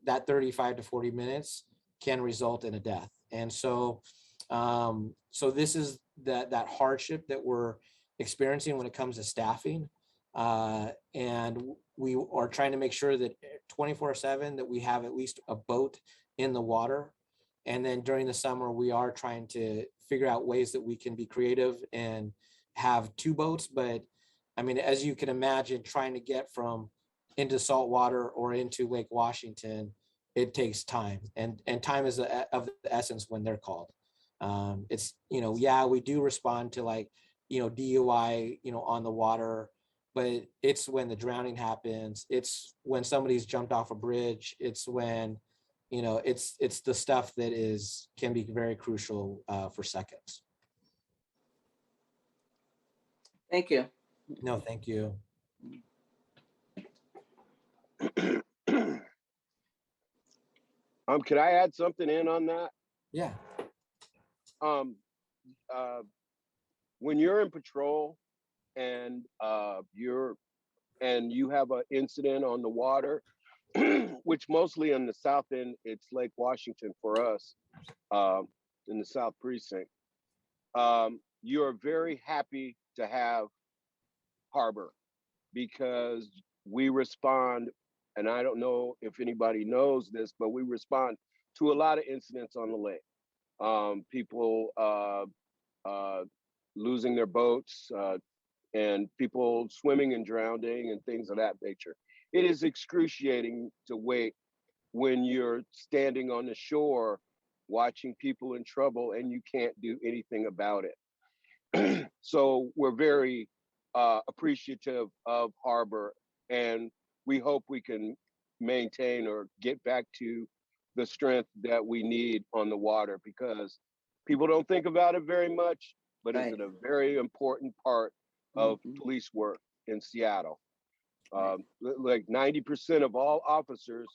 that 35 to 40 minutes can result in a death. And so, so this is that hardship that we're experiencing when it comes to staffing. And we are trying to make sure that 24/7 that we have at least a boat in the water. And then during the summer, we are trying to figure out ways that we can be creative and have two boats. But I mean, as you can imagine, trying to get from into saltwater or into Lake Washington, it takes time, and time is of the essence when they're called. It's, we do respond to like, DUI, on the water, but it's when the drowning happens. It's when somebody's jumped off a bridge. It's when, it's the stuff that can be very crucial for seconds. Thank you. No, thank you. Could I add something in on that? Yeah. When you're in patrol and you have an incident on the water, which mostly on the south end, it's Lake Washington for us, in the South Precinct. You're very happy to have Harbor because we respond, and I don't know if anybody knows this, but we respond to a lot of incidents on the lake. People losing their boats, and people swimming and drowning and things of that nature. It is excruciating to wait when you're standing on the shore watching people in trouble and you can't do anything about it. So we're very appreciative of Harbor, and we hope we can maintain or get back to the strength that we need on the water, because people don't think about it very much, but Right. it's a very important part of police work in Seattle. Like 90% of all officers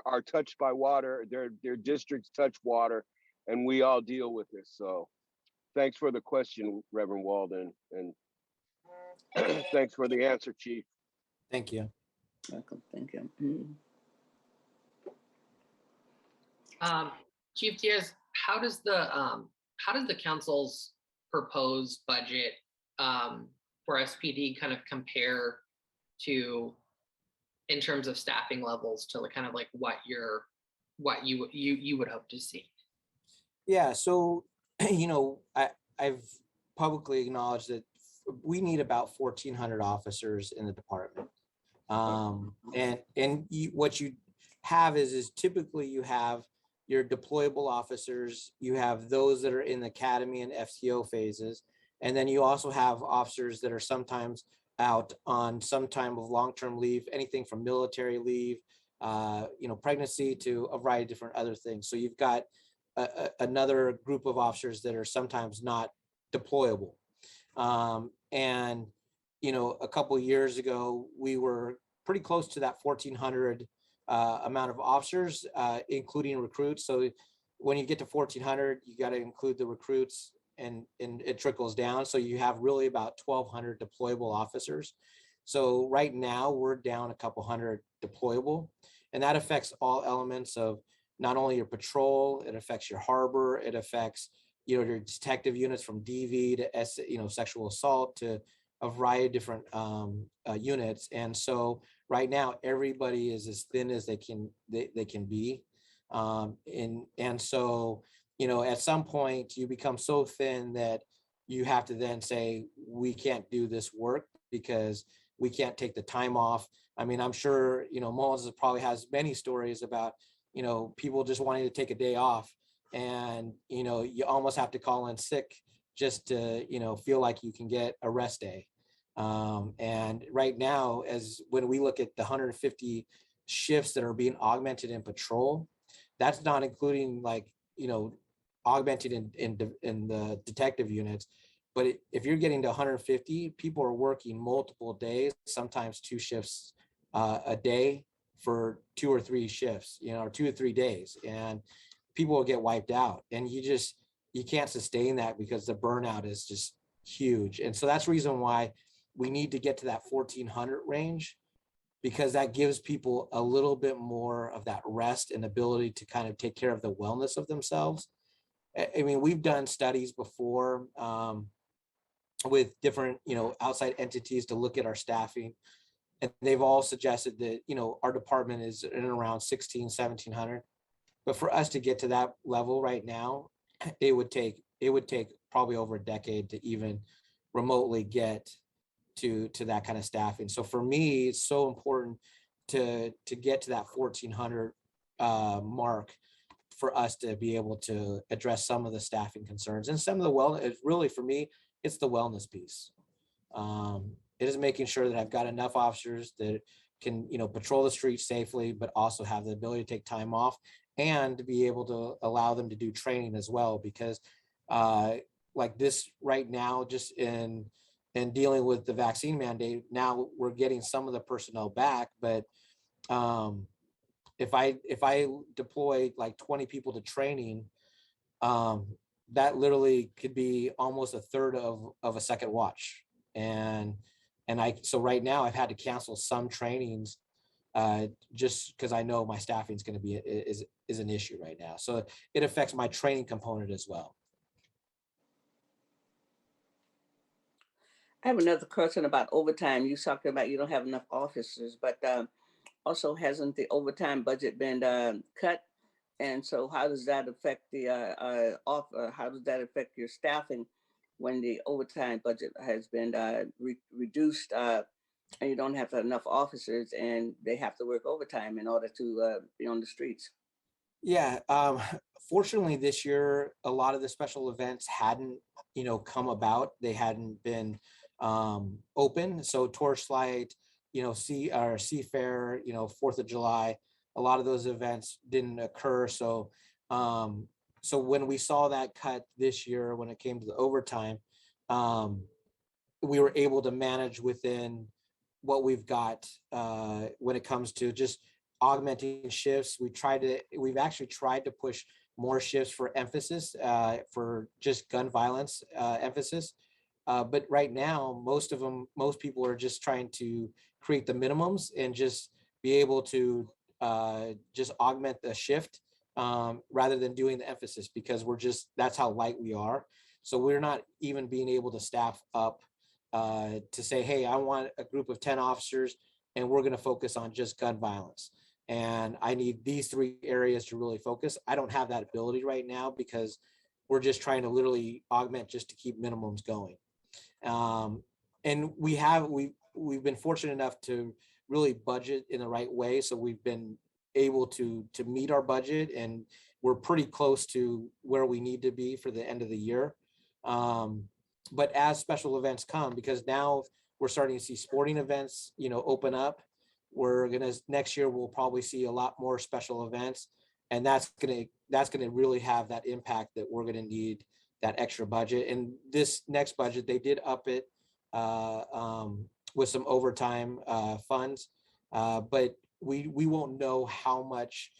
are touched by water. Their districts touch water, and we all deal with this. So thanks for the question, Reverend Walden, and thanks for the answer, Chief. Thank you. Welcome. Thank you. Chief Diaz, how does the council's proposed budget for SPD kind of compare to, in terms of staffing levels, to kind of like what you would hope to see? Yeah, so I've publicly acknowledged that we need about 1,400 officers in the department. What you have is typically you have your deployable officers, you have those that are in the academy and FTO phases, and then you also have officers that are sometimes out on some time of long-term leave, anything from military leave, pregnancy, to a variety of different other things. So you've got another group of officers that are sometimes not deployable. A couple of years ago, we were pretty close to that 1,400 amount of officers, including recruits. So when you get to 1,400, you got to include the recruits. and it trickles down. So you have really about 1,200 deployable officers. So right now we're down a couple hundred deployable, and that affects all elements of not only your patrol, it affects your harbor, it affects, you know, your detective units from DV to sexual assault to a variety of different units. And so right now everybody is as thin as they can be. And so, you know, at some point you become so thin that you have to then say, we can't do this work because we can't take the time off. I mean, I'm sure, you know, Mullins probably has many stories about, you know, people just wanting to take a day off, and, you know, you almost have to call in sick just to, you know, feel like you can get a rest day. And right now, as when we look at the 150 shifts that are being augmented in patrol, that's not including, like, you know, augmented in the detective units. But if you're getting to 150, people are working multiple days, sometimes 2 shifts a day for 2 or 3 shifts, you know, or 2 or 3 days, and people will get wiped out. And you can't sustain that because the burnout is just huge. And so that's the reason why we need to get to that 1,400 range, because that gives people a little bit more of that rest and ability to kind of take care of the wellness of themselves. I mean, we've done studies before with different, you know, outside entities to look at our staffing, and they've all suggested that, you know, our department is in around 1,700. But for us to get to that level right now, it would take probably over a decade to even remotely get to that kind of staffing. So for me, it's so important to get to that 1,400 mark for us to be able to address some of the staffing concerns and some of the wellness. Really, for me, it's the wellness piece. It is making sure that I've got enough officers that can, you know, patrol the streets safely, but also have the ability to take time off and to be able to allow them to do training as well. Because like this right now, just in dealing with the vaccine mandate, now we're getting some of the personnel back, but if I deploy like 20 people to training, that literally could be almost a third of a second watch. So right now I've had to cancel some trainings just because I know my staffing is going to be is an issue right now. So it affects my training component as well. I have another question about overtime. You talked about you don't have enough officers, but also hasn't the overtime budget been cut? And so how does that affect the how does that affect your staffing when the overtime budget has been reduced and you don't have enough officers and they have to work overtime in order to be on the streets? Yeah, fortunately this year, a lot of the special events hadn't, you know, come about. They hadn't been open. So Torchlight, you know, Seafair, you know, 4th of July, a lot of those events didn't occur. So, so when we saw that cut this year, when it came to the overtime, we were able to manage within what we've got when it comes to just augmenting shifts. We've actually tried to push more shifts for emphasis, for just gun violence emphasis. But right now, most people are just trying to create the minimums and just be able to just augment the shift rather than doing the emphasis, because that's how light we are. So we're not even being able to staff up to say, hey, I want a group of 10 officers and we're going to focus on just gun violence. And I need these 3 areas to really focus. I don't have that ability right now because we're just trying to literally augment just to keep minimums going. And we've been fortunate enough to really budget in the right way. So we've been able to meet our budget, and we're pretty close to where we need to be for the end of the year. But as special events come, because now we're starting to see sporting events, you know, open up, next year we'll probably see a lot more special events, and that's gonna really have that impact that we're gonna need that extra budget. And this next budget, they did up it with some overtime funds, but we won't know how much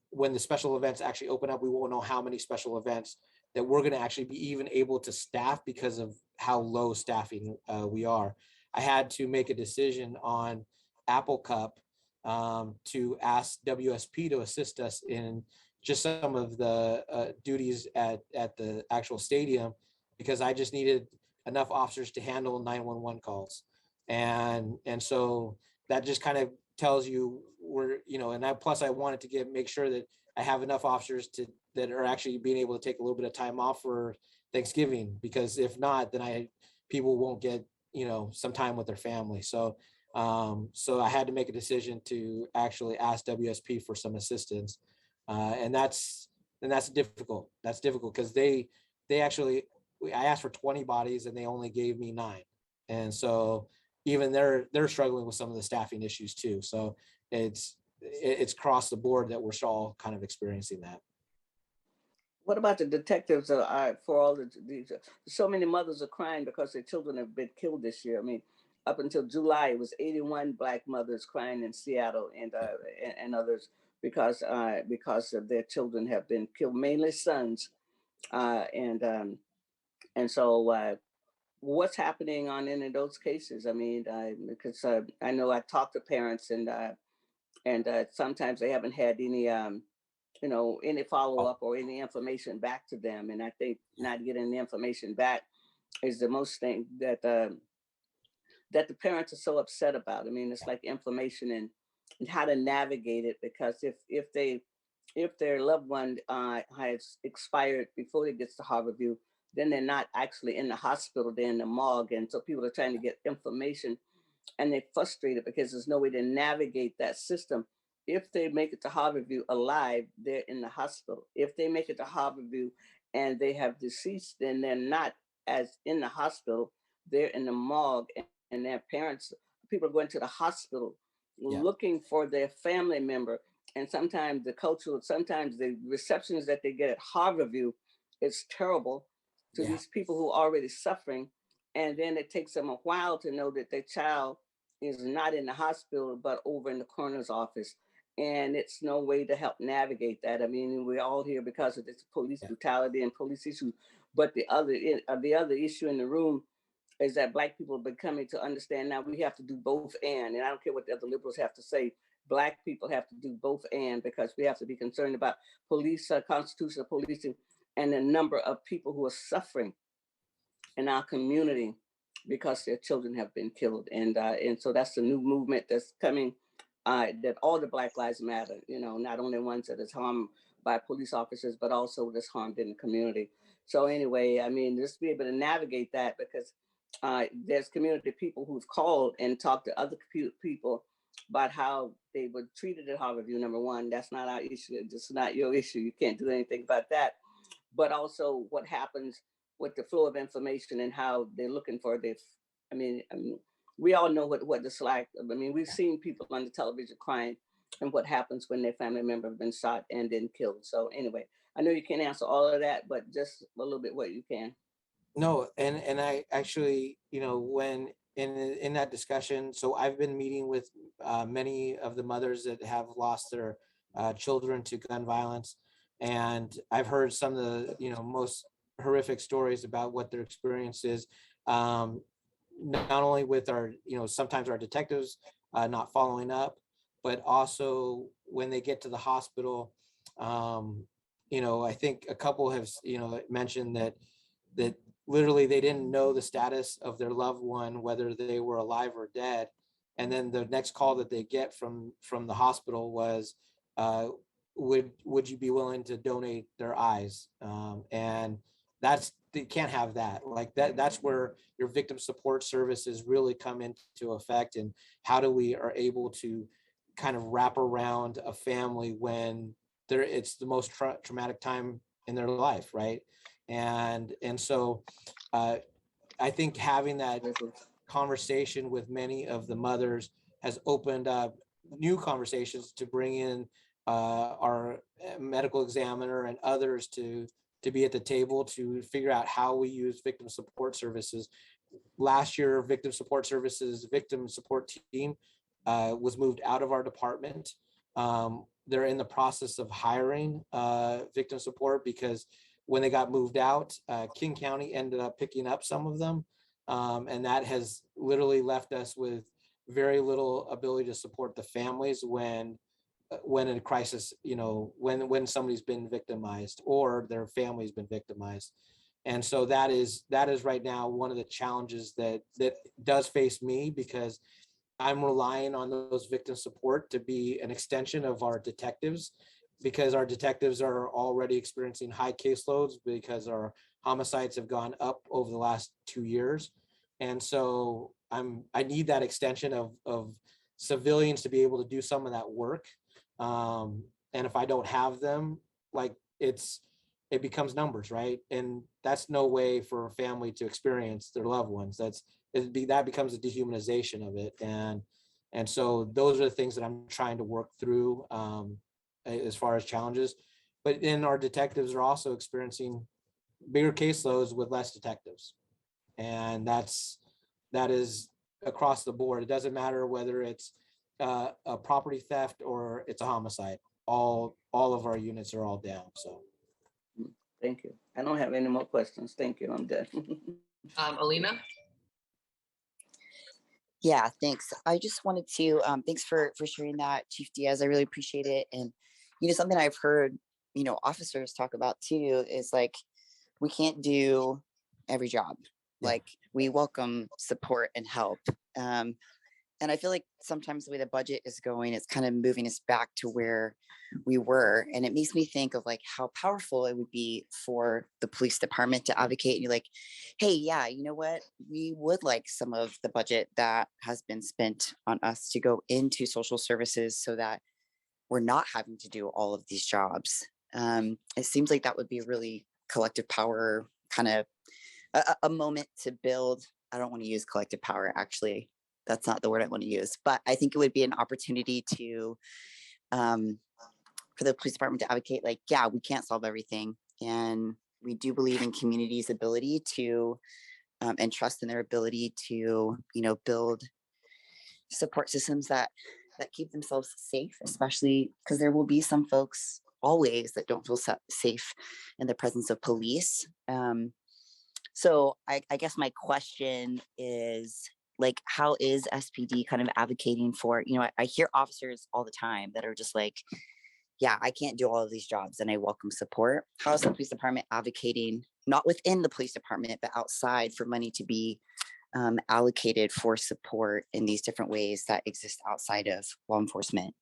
when the special events actually open up. We won't know how many special events that we're going to actually be even able to staff because of how low staffing we are. I had to make a decision on Apple Cup to ask WSP to assist us in just some of the duties at the actual stadium, because I just needed enough officers to handle 911 calls. And so that just kind of tells you we're, and plus I wanted to make sure that I have enough officers that are actually being able to take a little bit of time off for Thanksgiving, because if not, then people won't get, some time with their family. So I had to make a decision to actually ask WSP for some assistance. And that's difficult. That's difficult because they actually, I asked for 20 bodies and they only gave me 9. And so even they're struggling with some of the staffing issues too. So it's across the board that we're all kind of experiencing that. What about the detectives? For all these, so many mothers are crying because their children have been killed this year. I mean, up until July, it was 81 Black mothers crying in Seattle and others because of their children have been killed, mainly sons. And so what's happening on any of those cases? I mean, because I know I talked to parents and sometimes they haven't had any any follow-up or any information back to them. And I think not getting the information back is the most thing that the parents are so upset about. I mean, it's like information and how to navigate it, because if their loved one has expired before it gets to Harborview, then they're not actually in the hospital, they're in the morgue. And so people are trying to get information and they're frustrated because there's no way to navigate that system. If they make it to Harborview alive, they're in the hospital. If they make it to Harborview and they have deceased, then they're not as in the hospital, they're in the morgue, and their parents, people are going to the hospital looking for their family member. And sometimes sometimes the receptions that they get at Harborview is terrible to these people who are already suffering. And then it takes them a while to know that their child is not in the hospital, but over in the coroner's office. And it's no way to help navigate that. I mean, we're all here because of this police brutality and police issues. But the other issue in the room is that Black people are becoming to understand now we have to do both and I don't care what the other liberals have to say. Black people have to do both and, because we have to be concerned about police, constitutional policing, and the number of people who are suffering in our community because their children have been killed. And so that's the new movement that's coming, that all the Black Lives Matter, not only ones that is harmed by police officers, but also that's harmed in the community. So anyway, I mean, just be able to navigate that, because there's community people who've called and talked to other people about how they were treated at Harborview. Number one, that's not our issue. It's not your issue. You can't do anything about that. But also what happens with the flow of information and how they're looking for this. I mean, we all know what it's like. I mean, we've seen people on the television crying and what happens when their family member has been shot and then killed. So anyway, I know you can't answer all of that, but just a little bit what you can. No, and I actually, when in that discussion, so I've been meeting with many of the mothers that have lost their children to gun violence, and I've heard some of the most horrific stories about what their experience is, not only with our sometimes our detectives not following up, but also when they get to the hospital. I think a couple have mentioned that literally they didn't know the status of their loved one, whether they were alive or dead. And then the next call that they get from the hospital was, would you be willing to donate their eyes? And they can't have that. Like that's where your victim support services really come into effect, and how do we are able to kind of wrap around a family when it's the most traumatic time in their life, right? And so I think having that conversation with many of the mothers has opened up new conversations to bring in our medical examiner and others to be at the table to figure out how we use victim support services. Last year, victim support services, victim support team was moved out of our department. They're in the process of hiring victim support because when they got moved out, King County ended up picking up some of them. And that has literally left us with very little ability to support the families when in a crisis, when somebody's been victimized or their family's been victimized. And so that is right now one of the challenges that does face me, because I'm relying on those victim support to be an extension of our detectives, because our detectives are already experiencing high caseloads because our homicides have gone up over the last 2 years. And so I need that extension of civilians to be able to do some of that work. And if I don't have them, like it becomes numbers, right? And that's no way for a family to experience their loved ones. That becomes a dehumanization of it. And so those are the things that I'm trying to work through as far as challenges. But then our detectives are also experiencing bigger caseloads with less detectives. And that is across the board. It doesn't matter whether it's a property theft or it's a homicide. All of our units are all down. So Thank you. I don't have any more questions. Thank you. I'm done. Alina? Yeah, thanks. I just wanted to, thanks for sharing that, Chief Diaz. I really appreciate it. And, something I've heard, officers talk about too, is like, we can't do every job. Yeah. Like, we welcome support and help. And I feel like sometimes the way the budget is going, it's kind of moving us back to where we were. And it makes me think of like how powerful it would be for the police department to advocate. And you're like, hey, yeah, you know what? We would like some of the budget that has been spent on us to go into social services so that we're not having to do all of these jobs. It seems like that would be a really collective power kind of a moment to build. I don't want to use collective power, actually. That's not the word I want to use, but I think it would be an opportunity to, for the police department to advocate, like, yeah, we can't solve everything. And we do believe in communities' ability to, and trust in their ability to, build support systems that keep themselves safe, especially because there will be some folks always that don't feel safe in the presence of police. So I guess my question is, like, how is SPD kind of advocating for, I hear officers all the time that are just like, yeah, I can't do all of these jobs and I welcome support. How is the police department advocating, not within the police department, but outside, for money to be allocated for support in these different ways that exist outside of law enforcement?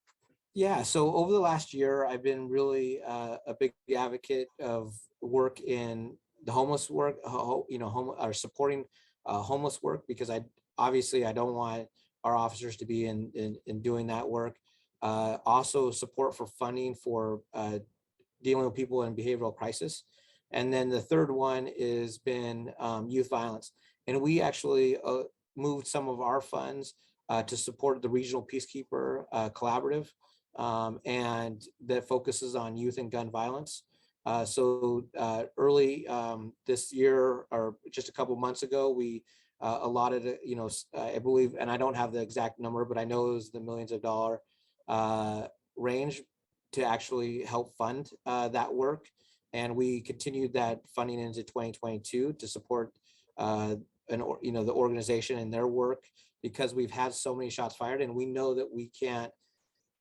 Yeah, so over the last year, I've been really a big advocate of work in the homeless work, or supporting homeless work, because I don't want our officers to be in doing that work. Also support for funding for dealing with people in behavioral crisis. And then the third one has been youth violence. And we actually moved some of our funds to support the Regional Peacekeeper Collaborative, and that focuses on youth and gun violence. So early this year, or just a couple months ago, we allotted, I believe, and I don't have the exact number, but I know it was the millions of dollar range to actually help fund that work. And we continued that funding into 2022 to support the organization and their work, because we've had so many shots fired, and we know that we can't,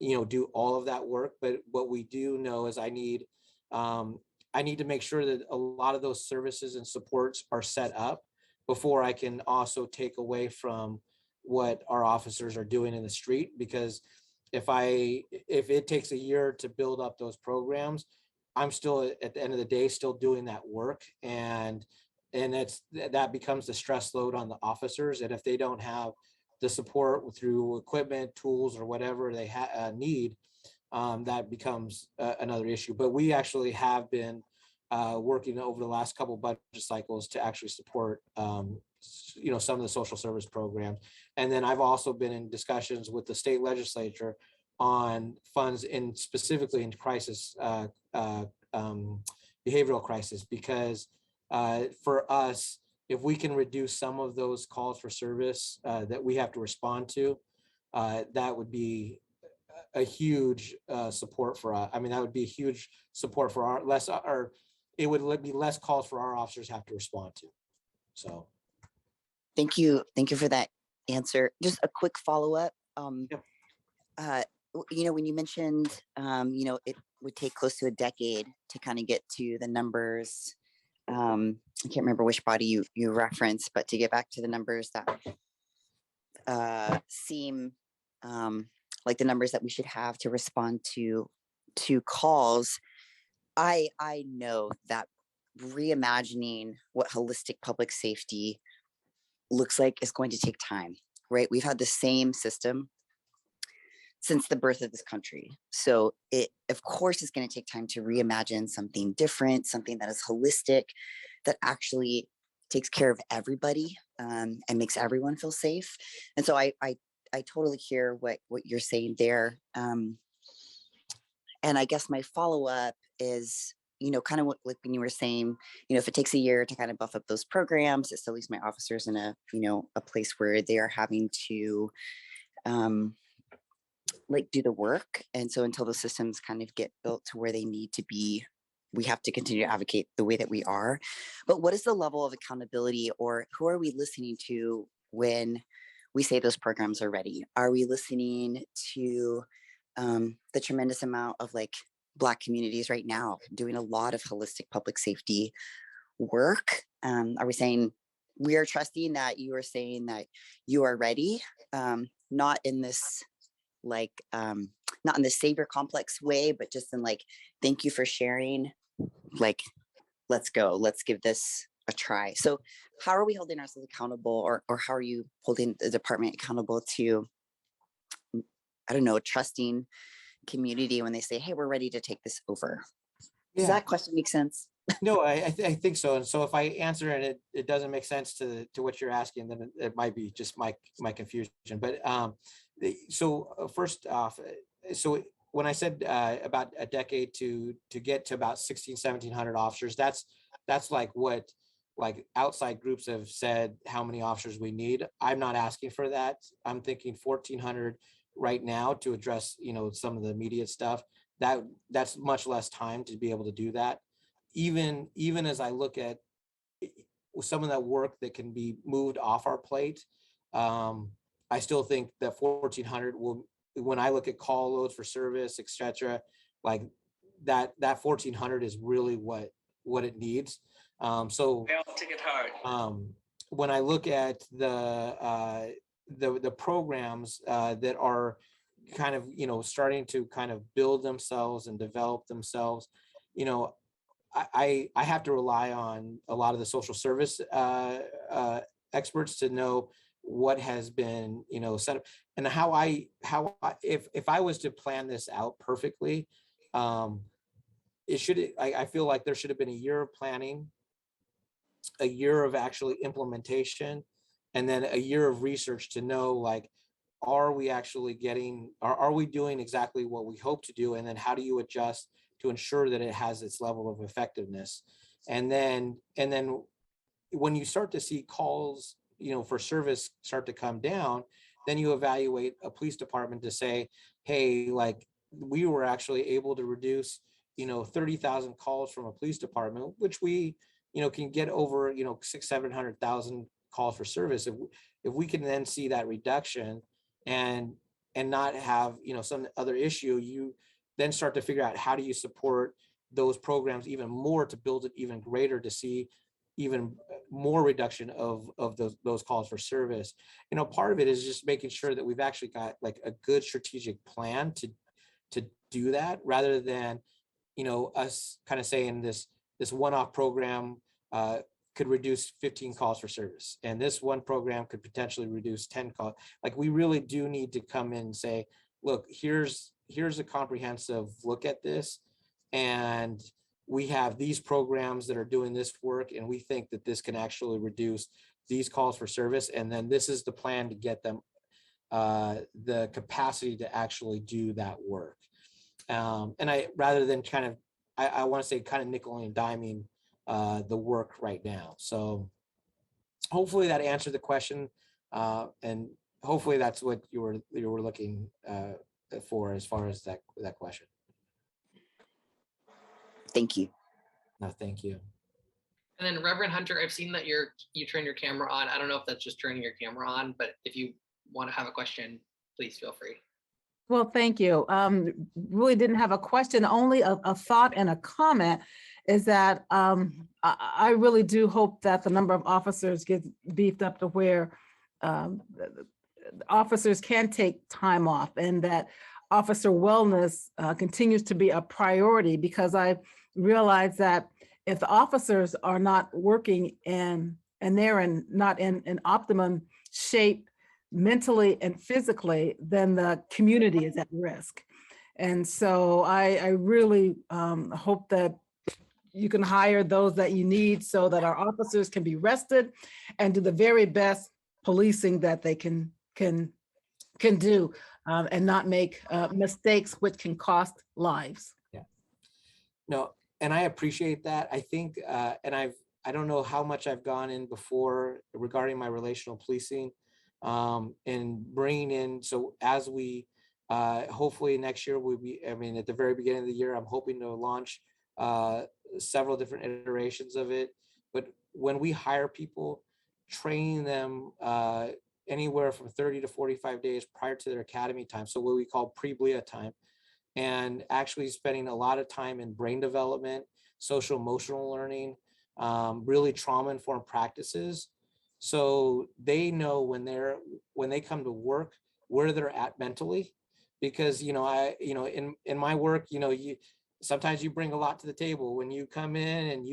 do all of that work. But what we do know is I need to make sure that a lot of those services and supports are set up before I can also take away from what our officers are doing in the street. Because if it takes a year to build up those programs, I'm still at the end of the day still doing that work, and that becomes the stress load on the officers. And if they don't have the support through equipment, tools, or whatever they need, that becomes another issue. But we actually have been working over the last couple budget cycles to actually support some of the social service programs. And then I've also been in discussions with the state legislature on funds specifically in crisis, behavioral crisis, because for us, if we can reduce some of those calls for service that we have to respond to, that would be a huge support for us. I mean, that would be a huge support for our it would be less calls for our officers have to respond to. So. Thank you for that answer. Just a quick follow-up. When you mentioned, it would take close to a decade to kind of get to the numbers. I can't remember which body you referenced, but to get back to the numbers that seem like the numbers that we should have to respond to calls. I know that reimagining what holistic public safety looks like is going to take time, right? We've had the same system since the birth of this country. So it, of course, is going to take time to reimagine something different, something that is holistic, that actually takes care of everybody and makes everyone feel safe. And so I totally hear what you're saying there. And I guess my follow-up is, kind of like when you were saying, if it takes a year to kind of buff up those programs, it still leaves my officers in a place where they are having to do the work. And so until the systems kind of get built to where they need to be, we have to continue to advocate the way that we are. But what is the level of accountability, or who are we listening to when we say those programs are ready? Are we listening to the tremendous amount of Black communities right now doing a lot of holistic public safety work? Are we saying we are trusting that you are saying that you are ready, not in this not in the savior complex way, but just in thank you for sharing, let's go, let's give this a try. So how are we holding ourselves accountable, or how are you holding the department accountable to, I don't know, trusting community when they say, hey, we're ready to take this over? Does that question make sense? No, I think so. And so if I answer and it doesn't make sense to what you're asking, then it might be just my confusion. But first off, so when I said about a decade to get to about 1,700 officers, that's what outside groups have said how many officers we need. I'm not asking for that. I'm thinking 1,400 right now to address some of the immediate stuff. That's much less time to be able to do that. Even as I look at some of that work that can be moved off our plate, I still think that 1,400 will, when I look at call loads for service, etc., that 1,400 is really what it needs. So They all take it hard. When I look at the programs that are kind of starting to kind of build themselves and develop themselves, I have to rely on a lot of the social service experts to know what has been set up, and how I if I was to plan this out perfectly, I feel like there should have been a year of planning, a year of actually implementation, and then a year of research to know are we actually are we doing exactly what we hope to do, and then how do you adjust to ensure that it has its level of effectiveness. And then when you start to see calls for service start to come down, then you evaluate a police department to say, hey, we were actually able to reduce 30,000 calls from a police department, which we can get over 600,000-700,000 calls for service. If we can then see that reduction and not have some other issue, you then start to figure out how do you support those programs even more to build it even greater, to see even more reduction of those calls for service. Part of it is just making sure that we've actually got a good strategic plan to do that, rather than us kind of saying this one-off program could reduce 15 calls for service, and this one program could potentially reduce 10 calls. We really do need to come in and say, look, here's a comprehensive look at this, and we have these programs that are doing this work, and we think that this can actually reduce these calls for service, and then this is the plan to get them the capacity to actually do that work. And rather than I want to say kind of nickel and diming the work right now. So hopefully that answered the question, and hopefully that's what you were looking for as far as that question. Thank you. No, thank you. And then Reverend Hunter, I've seen that you turn your camera on. I don't know if that's just turning your camera on, but if you want to have a question, please feel free. Well, thank you. Really didn't have a question, only a thought and a comment is that I really do hope that the number of officers gets beefed up to where officers can take time off and that officer wellness continues to be a priority, because I realize that if the officers are not working and they're not in optimum shape mentally and physically, then the community is at risk. And so I really hope that you can hire those that you need so that our officers can be rested and do the very best policing that they can do and not make mistakes which can cost lives. Yeah. No, and I appreciate that. I think, and I don't know how much I've gone in before regarding my relational policing and bringing in, so as we hopefully next year we'll be, I mean, at the very beginning of the year, I'm hoping to launch several different iterations of it. But when we hire people, training them anywhere from 30 to 45 days prior to their academy time, so what we call pre-BLEA time, and actually spending a lot of time in brain development, social emotional learning, really trauma-informed practices. So they know when they come to work, where they're at mentally, because, in my work, sometimes you bring a lot to the table when you come in, and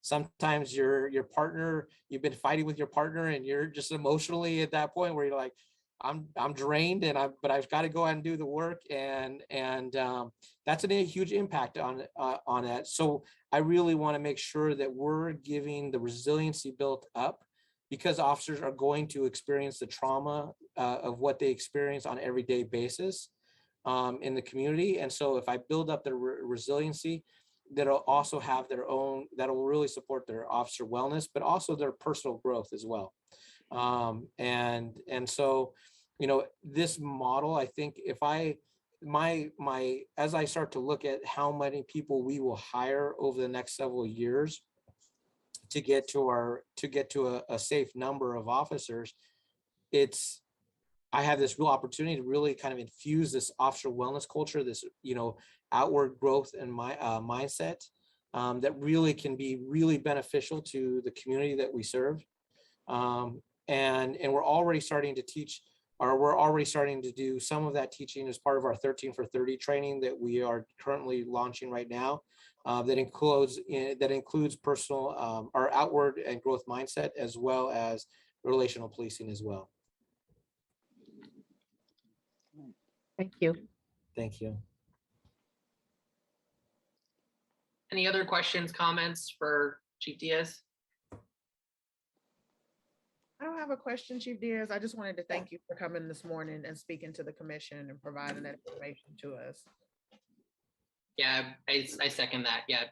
sometimes your partner, you've been fighting with your partner and you're just emotionally at that point where you're like, I'm drained but I've got to go out and do the work, and that's a huge impact on that. So I really want to make sure that we're giving the resiliency built up, because officers are going to experience the trauma of what they experience on an everyday basis in the community. And so if I build up their resiliency, that'll also have their own, that'll really support their officer wellness, but also their personal growth as well. And so, this model, I think if as I start to look at how many people we will hire over the next several years to get to a safe number of officers, I have this real opportunity to really kind of infuse this officer wellness culture, this, outward growth and my mindset that really can be really beneficial to the community that we serve. And we're already starting to teach, or we're already starting to do some of that teaching as part of our 13 for 30 training that we are currently launching right now. That includes personal, our outward and growth mindset, as well as relational policing as well. Thank you. Thank you. Any other questions, comments for Chief Diaz? I don't have a question, Chief Diaz. I just wanted to thank you for coming this morning and speaking to the commission and providing that information to us. Yeah, I second that. Yeah,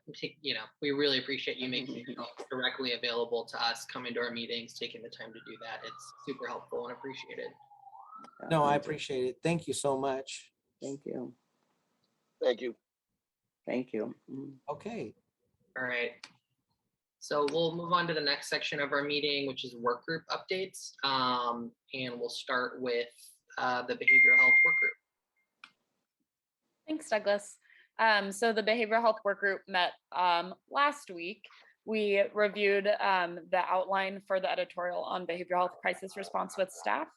we really appreciate you making yourself directly available to us, coming to our meetings, taking the time to do that. It's super helpful and appreciated. No, I appreciate it. Thank you so much. Thank you. Thank you. Thank you. Okay. All right. So we'll move on to the next section of our meeting, which is work group updates. And we'll start with the behavioral health work group. Thanks, Douglas. So the behavioral health work group met last week. We reviewed the outline for the editorial on behavioral health crisis response with staff.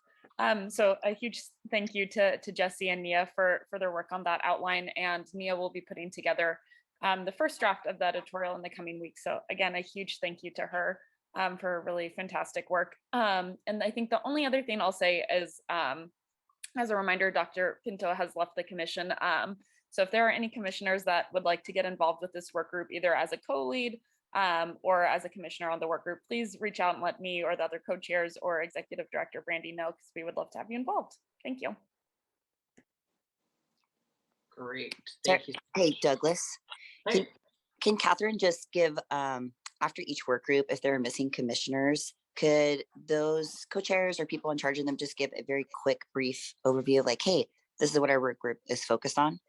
So a huge thank you to Jesse and Nia for their work on that outline, and Nia will be putting together the first draft of the editorial in the coming weeks. So again, a huge thank you to her for really fantastic work. And I think the only other thing I'll say is, as a reminder, Dr. Pinto has left the commission. So if there are any commissioners that would like to get involved with this work group, either as a co-lead or as a commissioner on the work group, please reach out and let me or the other co-chairs or Executive Director Brandy know, because we would love to have you involved. Thank you. Great. Thank you. Hey, Douglas, can Catherine just give, after each work group, if there are missing commissioners, could those co-chairs or people in charge of them just give a very quick, brief overview of like, hey, this is what our work group is focused on?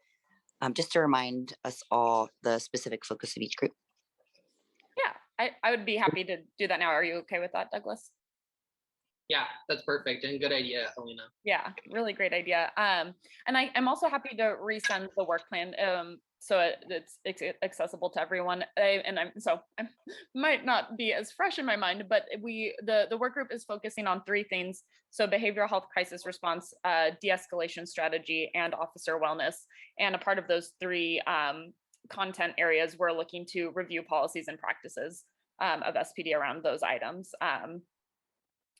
Just to remind us all the specific focus of each group. I would be happy to do that now. Are you okay with that, Douglas? Yeah, that's perfect and good idea, Alina. Yeah, really great idea. And I'm also happy to resend the work plan so it's accessible to everyone. I might not be as fresh in my mind, but the work group is focusing on 3 things. So behavioral health crisis response, de-escalation strategy, and officer wellness. And a part of those 3 content areas, we're looking to review policies and practices of SPD around those items.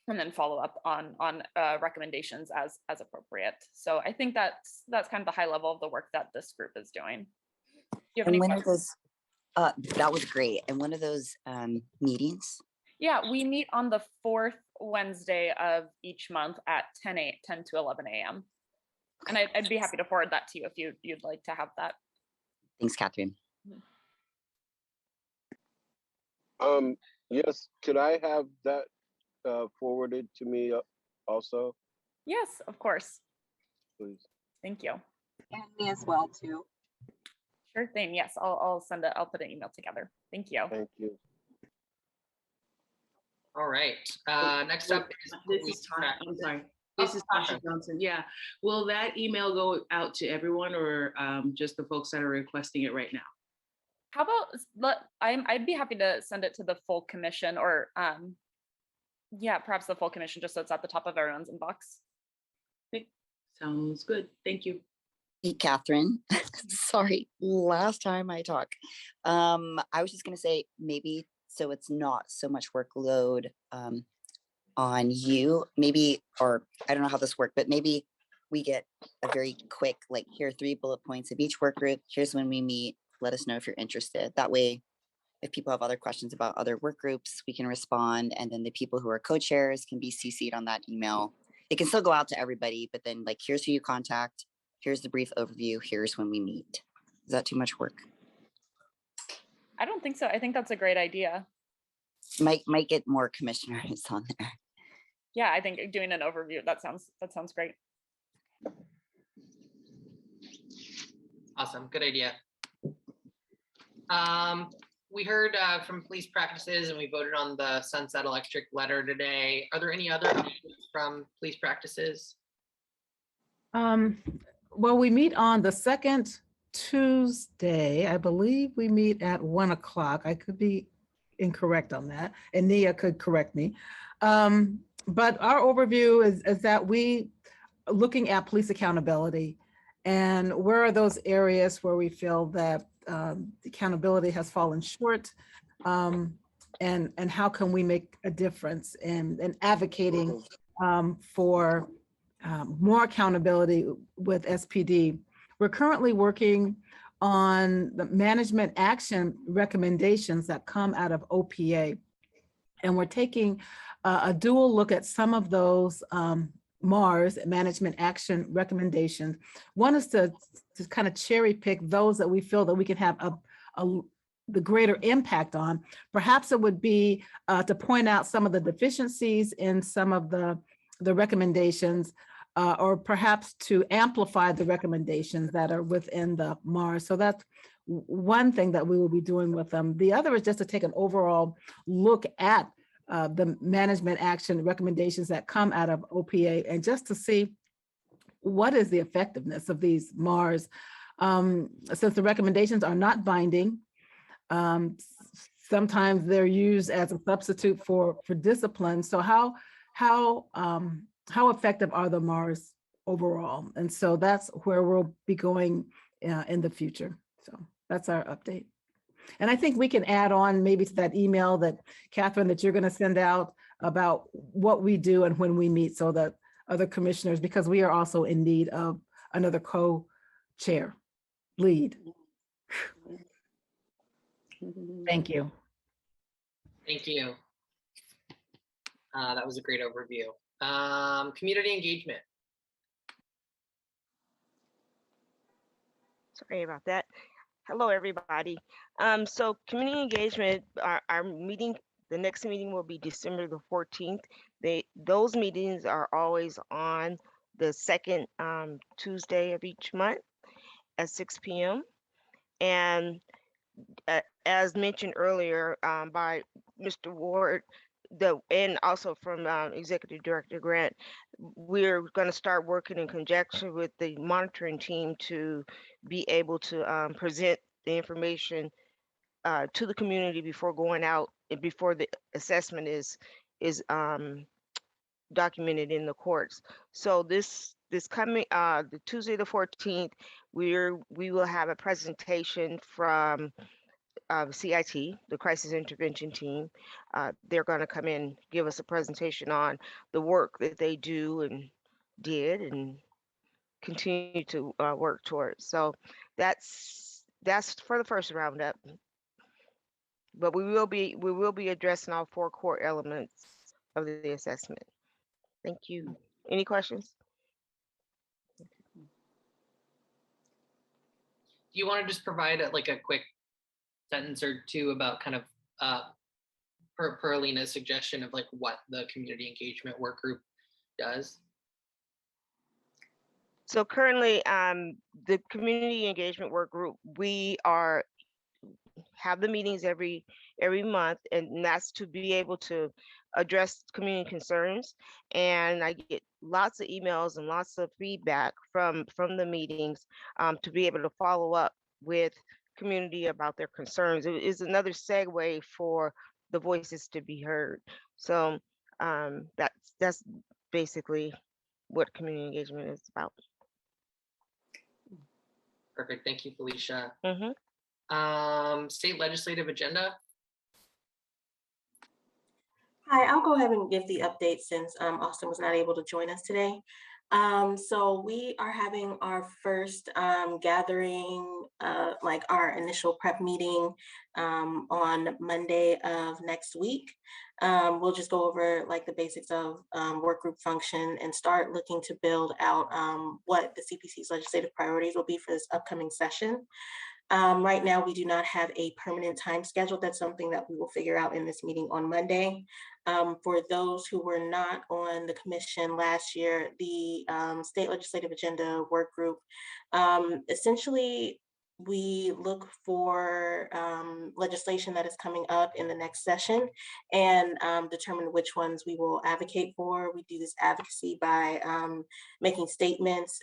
And then follow up on recommendations as appropriate. So I think that's kind of the high level of the work that this group is doing. Do you have And any when are questions? those, that was great. And when are those meetings? Yeah, we meet on the 4th Wednesday of each month at 10 to 11 a.m. And I'd be happy to forward that to you if you'd like to have that. Thanks, Catherine. Yes, could I have that forwarded to me also, Yes, of course. please? Thank you. And me as well too. Sure thing. Yes, I'll send it. I'll put an email together. Thank you. Thank you. All right, next up is This police is Tasha. I'm sorry. Oh, This is Tasha Johnson. Yeah. Will that email go out to everyone or just the folks that are requesting it right now? How about I'd be happy to send it to the full commission or yeah, perhaps the full commission, just so it's at the top of everyone's inbox. Okay. Sounds good. Thank you. Hey, Catherine. Sorry, last time I talked. I was just gonna say maybe so it's not so much workload on you, maybe, or I don't know how this worked, but maybe we get a very quick, like, here are 3 bullet points of each work group. Here's when we meet. Let us know if you're interested. That way, if people have other questions about other work groups, we can respond. And then the people who are co-chairs can be CC'd on that email. It can still go out to everybody, but then like, here's who you contact. Here's the brief overview. Here's when we meet. Is that too much work? I don't think so. I think that's a great idea. Might get more commissioners on there. Yeah, I think doing an overview, that sounds great. Awesome, good idea. We heard from police practices and we voted on the Sunset Electric letter today. Are there any other updates from police practices? Well, we meet on the 2nd Tuesday. I believe we meet at 1 o'clock. I could be incorrect on that, and Nia could correct me. But our overview is that we are looking at police accountability and where are those areas where we feel that accountability has fallen short, and how can we make a difference in advocating for more accountability with SPD. We're currently working on the management action recommendations that come out of OPA. And we're taking a dual look at some of those MARS, management action recommendations. One is to kind of cherry pick those that we feel that we can have the greater impact on. Perhaps it would be to point out some of the deficiencies in some of the recommendations, or perhaps to amplify the recommendations that are within the MARS. So that's one thing that we will be doing with them. The other is just to take an overall look at the management action recommendations that come out of OPA and just to see what is the effectiveness of these MARS. Since the recommendations are not binding, sometimes they're used as a substitute for discipline. So how effective are the MARS overall? And so that's where we'll be going in the future. So that's our update. And I think we can add on maybe to that email that Catherine, that you're going to send out about what we do and when we meet, so that other commissioners, because we are also in need of another co-chair lead. Thank you. Thank you. That was a great overview. Community engagement. Sorry about that. Hello, everybody. So community engagement, our meeting, the next meeting will be December the 14th. Those meetings are always on the second Tuesday of each month at 6 p.m. And as mentioned earlier by Mr. Ward, and also from Executive Director Grant, we're going to start working in conjunction with the monitoring team to be able to present the information to the community before going out and before the assessment is documented in the courts. So this coming the Tuesday the 14th, we will have a presentation from CIT, the Crisis Intervention Team. They're going to come in, give us a presentation on the work that they do and did and continue to work towards. So that's for the first roundup. But we will be addressing all 4 core elements of the assessment. Thank you. Any questions? Do you want to just provide like a quick sentence or two about kind of per Alina's suggestion of like what the community engagement work group does? So currently, the community engagement work group, we have the meetings every month, and that's to be able to address community concerns. And I get lots of emails and lots of feedback from the meetings to be able to follow up with community about their concerns. It is another segue for the voices to be heard. So that's basically what community engagement is about. Perfect. Thank you, Felicia. Mm-hmm. State legislative agenda. Hi, I'll go ahead and give the update since Austin was not able to join us today. So we are having our first gathering, like our initial prep meeting on Monday of next week. We'll just go over like the basics of work group function and start looking to build out what the CPC's legislative priorities will be for this upcoming session. Right now, we do not have a permanent time schedule. That's something that we will figure out in this meeting on Monday. For those who were not on the commission last year, the state legislative agenda work group, essentially, we look for legislation that is coming up in the next session and determine which ones we will advocate for. We do this advocacy by making statements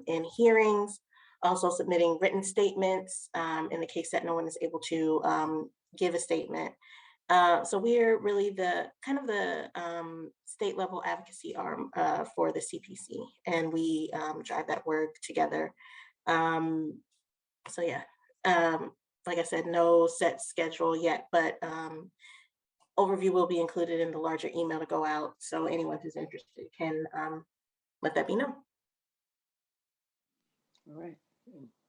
in hearings, also submitting written statements in the case that no one is able to give a statement. So we're really the kind of the state level advocacy arm for the CPC, and we drive that work together. So yeah, like I said, no set schedule yet, but overview will be included in the larger email to go out. So anyone who's interested can let that be known. All right.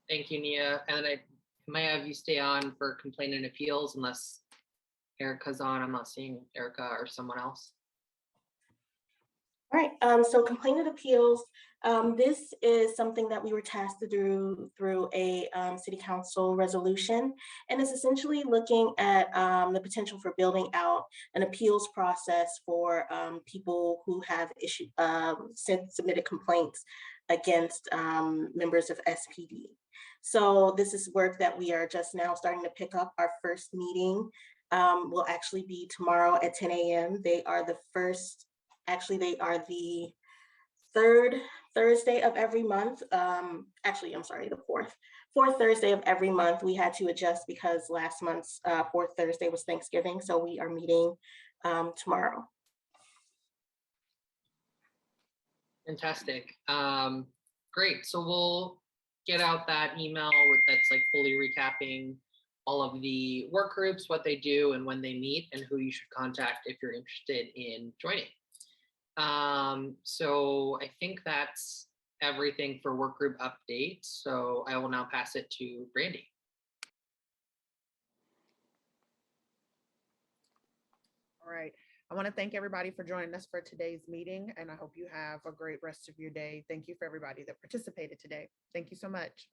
Thank you, Nia. And I might have you stay on for Complainant Appeals unless Erica's on. I'm not seeing Erica or someone else. All right, so Complainant Appeals, this is something that we were tasked to do through a city council resolution, and it's essentially looking at the potential for building out an appeals process for people who have submitted complaints against members of SPD. So this is work that we are just now starting to pick up. Our first meeting will actually be tomorrow at 10 a.m. They are the third Thursday of every month. Actually, I'm sorry, the fourth Thursday of every month. We had to adjust because last month's fourth Thursday was Thanksgiving. So we are meeting tomorrow. Fantastic. Great. So we'll get out that email that's like fully recapping all of the work groups, what they do and when they meet, and who you should contact if you're interested in joining. So I think that's everything for work group updates. So I will now pass it to Brandy. All right. I want to thank everybody for joining us for today's meeting, and I hope you have a great rest of your day. Thank you for everybody that participated today. Thank you so much.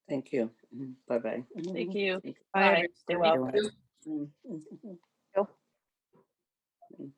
Thank you. Bye-bye. Thank you. Bye. Bye. Stay well. You're welcome.